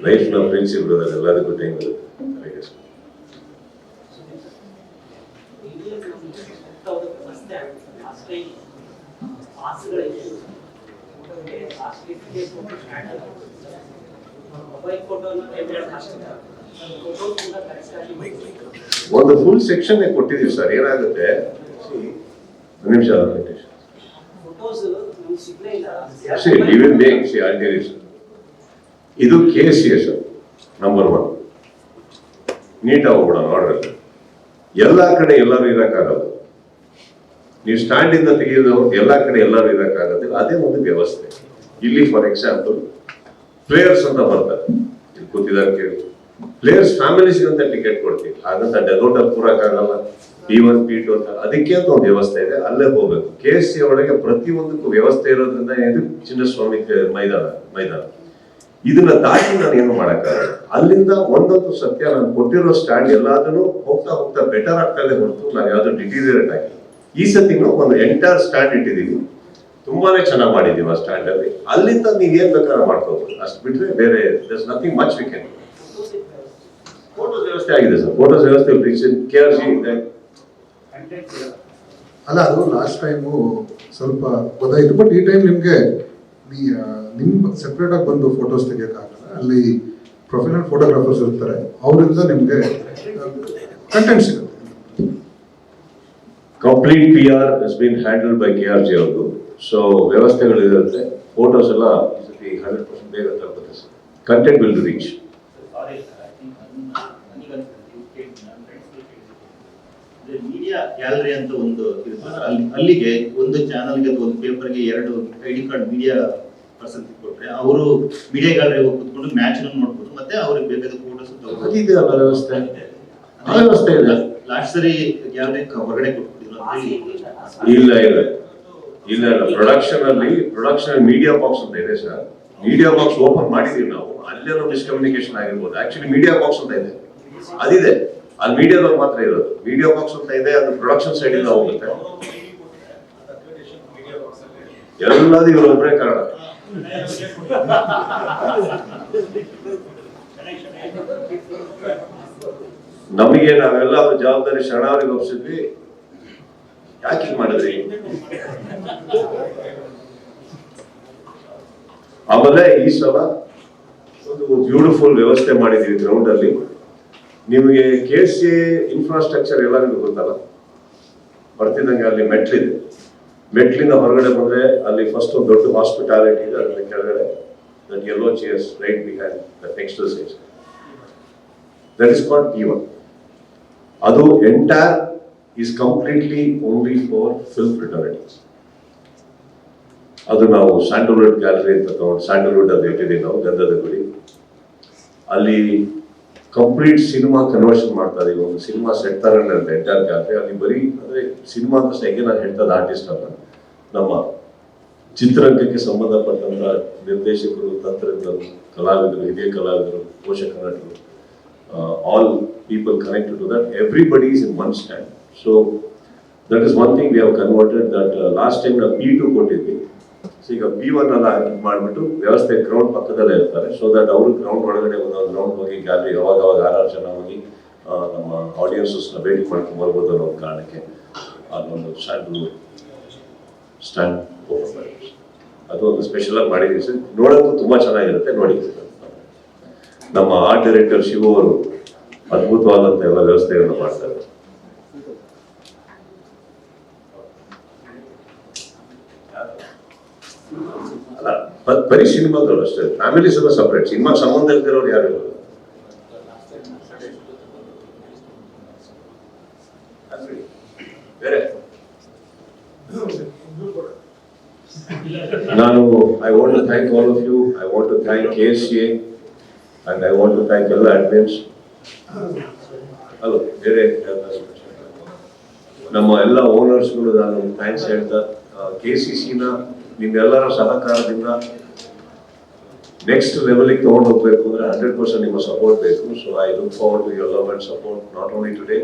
ಲೈಫ್ ನ ಫ್ರೆಂಡ್ಶಿಪ್ ಬ್ರದರ್, ಎಲ್ಲದಕ್ಕೂ ಟೈಮ್ ಇರುತ್ತೆ. ಒಂದು ಫುಲ್ ಸೆಕ್ಷನ್ ಕೊಟ್ಟಿದ್ದೀವಿ ಸರ್. ಏನಾಗುತ್ತೆ ಒಂದು ನಿಮಿಷ ಇದು KCA ಸರ್ ನಂಬರ್ 1. ನೀಟಾಗಿ ಹೋಗ್ಬಿಡೋಣ ಆರ್ಡರ್. ಎಲ್ಲಾ ಕಡೆ ಎಲ್ಲರೂ ಇರಕ್ಕಾಗಲ್ಲ. ನೀವು ಸ್ಟ್ಯಾಂಡ್ ಇಂದ ತೆಗೆಯೋದು ಎಲ್ಲಾ ಕಡೆ ಎಲ್ಲರೂ ಇರಕ್ಕಾಗೋದಿಲ್ಲ. ಅದೇ ಒಂದು ವ್ಯವಸ್ಥೆ. ಇಲ್ಲಿ ಫಾರ್ ಎಕ್ಸಾಂಪಲ್ ಪ್ಲೇಯರ್ಸ್ ಅಂತ ಬರ್ತಾರೆ, ಇಲ್ಲಿ ಕೂತಿದ್ದಾರೆ ಕೇಳಿ. ಪ್ಲೇಯರ್ಸ್ ಫ್ಯಾಮಿಲೀಸ್ ಅಂತ ಟಿಕೆಟ್ ಕೊಡ್ತೀವಿ, ಹಾಗಂತ ಡೆಗೋಟಲ್ಲಿ ಕೂರಕ್ಕಾಗಲ್ಲ. P1 P2 ಅಂತ ಅದಕ್ಕೆ ಅಂತ ಒಂದು ವ್ಯವಸ್ಥೆ ಇದೆ, ಅಲ್ಲೇ ಹೋಗ್ಬೇಕು. KCA ಒಳಗೆ ಪ್ರತಿಯೊಂದಕ್ಕೂ ವ್ಯವಸ್ಥೆ ಇರೋದ್ರಿಂದ ಇದು ಚಿನ್ನಸ್ವಾಮಿ ಮೈದಾನ ಇದನ್ನ ದಾಟಿ ನಾನು ಏನು ಮಾಡಕ್ಕಾಗಲ್ಲ. ಅಲ್ಲಿಂದ ಒಂದೊಂದು ಸತ್ಯ ನಾನು ಕೊಟ್ಟಿರೋ ಸ್ಟ್ಯಾಂಡ್ ಎಲ್ಲಾದ್ರೂ ಹೋಗ್ತಾ ಹೋಗ್ತಾ ಬೆಟರ್ ಆಗ್ತದೆ ಹೊರತು ನಾನು ಯಾವ್ದು ಡಿಟೀರಿಯರೇಟ್ ಆಗಿಲ್ಲ. ಈ ಸತಿನೂ ಒಂದು ಎಂಟೈರ್ ಸ್ಟ್ಯಾಂಡ್ ಇಟ್ಟಿದೀವಿ, ತುಂಬಾನೇ ಚೆನ್ನಾಗಿ ಮಾಡಿದೀವಿ ಆ ಸ್ಟ್ಯಾಂಡ್ ಅಲ್ಲಿ. ಅಲ್ಲಿಂದ ನೀವ್ ಏನ್ ಬೇಕಾದ್ರೆ ಮಾಡ್ಕೋಬಹುದು, ಅಷ್ಟು ಬಿಟ್ರೆ ಬೇರೆ nothing much we can. Photos ವ್ಯವಸ್ಥೆ ಆಗಿದೆ ಸರ್, ಫೋಟೋಸ್ ವ್ಯವಸ್ಥೆ KRG ಇದೆ. ಅಲ್ಲ, ಅದು ಲಾಸ್ಟ್ ಟೈಮು ಸ್ವಲ್ಪ ಗೊತ್ತಾಯ್ತು, ಬಟ್ ಈ ಟೈಮ್ ನಿಮ್ಗೆ ನಿಮ್ ಸೆಪರೇಟ್ ಆಗಿ ಬಂದು ಫೋಟೋಸ್ ತೆಗಿಯಕ್ಕಾಗಲ್ಲ. ಅಲ್ಲಿ ಪ್ರೊಫೆಷನಲ್ ಫೋಟೋಗ್ರಾಫರ್ಸ್ ಇರ್ತಾರೆ, ಅವರಿಂದ ನಿಮ್ಗೆ ಕಂಟೆಂಟ್ ಸಿಗುತ್ತೆ. Complete PR has been handled by KRG ಅವರು. ಸೊ ವ್ಯವಸ್ಥೆಗಳು ಇರುತ್ತೆ, ಫೋಟೋಸ್ ಎಲ್ಲ ಈ ಸತಿ 100% ಬೇಗ ತಲುಪುತ್ತೆ sir. Content will reach. Media gallery ಅಂತ ಒಂದು ಅಲ್ಲಿಗೆ ಒಂದು ಚಾನಲ್ಗೆ ಒಂದು ಪೇಪರ್ಗೆ 2 ID ಕಾರ್ಡ್ ಮೀಡಿಯಾ ಪರ್ಸನ್ ಕೊಟ್ರೆ ಅವರು ಮೀಡಿಯಾ ಗ್ಯಾಲರಿ ಹೋಗಿ ಕೂತ್ಕೊಂಡು ಮ್ಯಾಚ್ ನೋಡ್ಬೋದು, ಮತ್ತೆ ಅವ್ರಿಗೆ ಬೇಕಾದ ಫೋಟೋಸ್ ಇದೆ ಅಲ್ಲ ವ್ಯವಸ್ಥೆ. ಆ ವ್ಯವಸ್ಥೆ ಇದೆ. ಲಾಸ್ಟ್ ಸರಿ ಗ್ಯಾಲರಿ ಹೊರಗಡೆ ಕೊಟ್ಬಿಟ್ಟಿದ್ರು. ಇಲ್ಲ ಪ್ರೊಡಕ್ಷನ್ ಮೀಡಿಯಾ ಬಾಕ್ಸ್ ಅಂತ ಇದೆ ಸರ್. ಮೀಡಿಯಾ ಬಾಕ್ಸ್ ಓಪನ್ ಮಾಡಿದೀವಿ ನಾವು, ಅಲ್ಲೇನೋ ಮಿಸ್ಕಮ್ಯುನಿಕೇಶನ್ ಆಗಿರ್ಬೋದು. ಆಕ್ಚುಲಿ ಮೀಡಿಯಾ ಬಾಕ್ಸ್ ಅಂತ ಇದೆ, ಅದಿದೆ. ಅಲ್ಲಿ ಮೀಡಿಯಾದವ್ರು ಮಾತ್ರ ಇರೋದು. ಮೀಡಿಯಾ ಬಾಕ್ಸ್ ಅಂತ ಇದೆ, ಅದು ಪ್ರೊಡಕ್ಷನ್ ಸೈಡ್ ಇಂದ ಹೋಗುತ್ತೆ. ಎಲ್ಲದೂ ಇವರೊಬ್ಬರೇ ಕಾರಣ. ನಮಗೆ ನಾವೆಲ್ಲ ಜವಾಬ್ದಾರಿ ಶರಣಾವರಿಗೆ ಒಪ್ಪಿಸಿದ್ವಿ. ಯಾಕೆ ಹೀಗೆ ಮಾಡಿದ್ರಿ? ಆಮೇಲೆ ಈ ಸಲ ಒಂದು ಬ್ಯೂಟಿಫುಲ್ ವ್ಯವಸ್ಥೆ ಮಾಡಿದೀವಿ ಗ್ರೌಂಡ್ ಅಲ್ಲಿ. ನಿಮಗೆ KCA ಇನ್ಫ್ರಾಸ್ಟ್ರಕ್ಚರ್ ಎಲ್ಲ ನಿಮ್ಗೆ ಗೊತ್ತಲ್ಲ. ಬರ್ತಿದ್ದಂಗೆ ಅಲ್ಲಿ ಮೆಟ್ಲಿದೆ, ಮೆಟ್ಲಿಂದ ಹೊರಗಡೆ ಬಂದ್ರೆ ಅಲ್ಲಿ ಫಸ್ಟ್ ಒಂದು ದೊಡ್ಡ ಹಾಸ್ಪಿಟಾಲಿಟಿ ಇದೆ, ಅದರ ಕೆಳಗಡೆ that yellow chairs right behind that next to stage, that is called P1. ಅದು entire is completely only for film fraternities. ಅದು ನಾವು ಸ್ಯಾಂಡಲ್ವುಡ್ ಗ್ಯಾಲರಿ ಅಂತ ತಗೊಂಡು ಸ್ಯಾಂಡಲ್ವುಡ್ ಅದು ಇಟ್ಟಿದ್ದೀವಿ ನಾವು ಗಂಧದ ಗುಡಿ. ಅಲ್ಲಿ ಕಂಪ್ಲೀಟ್ ಸಿನಿಮಾ ಕನ್ವರ್ಷನ್ ಮಾಡ್ತಾ ಇದೀವಿ. ಒಂದು ಸಿನಿಮಾ ಸೆಟ್ ತರ ಎಂಟೈರ್ ಗ್ಯಾಲರಿ. ಅಲ್ಲಿ ಬರೀ ಅಂದ್ರೆ ಸಿನಿಮಾ ಅಂತ ಹೇಗೆ ನಾನು ಹೇಳ್ತದ ಆರ್ಟಿಸ್ಟ್ ಅಲ್ಲ, ನಮ್ಮ ಚಿತ್ರರಂಗಕ್ಕೆ ಸಂಬಂಧಪಟ್ಟಂತ ನಿರ್ದೇಶಕರು, ತಂತ್ರಜ್ಞರು, ಕಲಾವಿದರು, ಹಿರಿಯ ಕಲಾವಿದರು, ಪೋಷಕ ನಟರು, all people connected to that, everybody is in one stand. So that is one thing we have converted. That last time ನಾವು P2 ಕೊಟ್ಟಿದ್ವಿ. ಸೊ ಈಗ P1 ಎಲ್ಲ ಮಾಡಿಬಿಟ್ಟು ವ್ಯವಸ್ಥೆ ಗ್ರೌಂಡ್ ಪಕ್ಕದಲ್ಲೇ ಇರ್ತಾರೆ. ಸೊ ದಟ್ ಅವರು ಗ್ರೌಂಡ್ ಒಳಗಡೆ ಒಂದೊಂದು ಗ್ರೌಂಡ್ ಹೋಗಿ ಗ್ಯಾಲರಿ ಅವಾಗ 6 ಜನ ಹೋಗಿ ನಮ್ಮ ಆಡಿಯನ್ಸಸ್ನ ಭೇಟಿ ಮಾಡ್ಕೊಂಡು ಬರ್ಬೋದು ಅನ್ನೋ ಕಾರಣಕ್ಕೆ ಅದೊಂದು ಸ್ಟ್ಯಾಂಡ್ ಓಪನ್ ಮಾಡಿದ್ವಿ. ಅದು ಒಂದು ಸ್ಪೆಷಲ್ ಆಗಿ ಮಾಡಿದ್ವಿ ಸರ್. ನೋಡೋಕ್ಕೂ ತುಂಬಾ ಚೆನ್ನಾಗಿರುತ್ತೆ. ನೋಡಿ, ನಮ್ಮ ಆರ್ಟ್ ಡೈರೆಕ್ಟರ್ ಶಿವ ಅವರು ಅದ್ಭುತವಾದಂತ ಎಲ್ಲ ವ್ಯವಸ್ಥೆಯನ್ನು ಮಾಡ್ತಾರೆ. ಅಲ್ಲ, ಬರೀ ಸಿನಿಮಾದವರು ಅಷ್ಟೇ, ಫ್ಯಾಮಿಲೀಸ್ ಎಲ್ಲ ಸಪರೇಟ್. ಸಿನಿಮಾ ಸಂಬಂಧ ಇಲ್ದಿರೋರು ಯಾರು ಇರೋದು. ಬೇರೆ ನಾನು I want to thank all of you. I want to thank KCA and I want to thank all the admins. Hello, ಬೇರೆ ನಮ್ಮ ಎಲ್ಲ ಓನರ್ಸ್ಗಳು ನಾನು ಥ್ಯಾಂಕ್ಸ್ ಹೇಳ್ತಾ, KCCನ ನಿಮ್ಮೆಲ್ಲರ ಸಹಕಾರದಿಂದ ನೆಕ್ಸ್ಟ್ ಲೆವೆಲ್ಗೆ ತಗೊಂಡು ಹೋಗ್ಬೇಕು ಅಂದ್ರೆ 100% ನಿಮ್ಮ ಸಪೋರ್ಟ್ ಬೇಕು. So I look forward to your love and support, not only today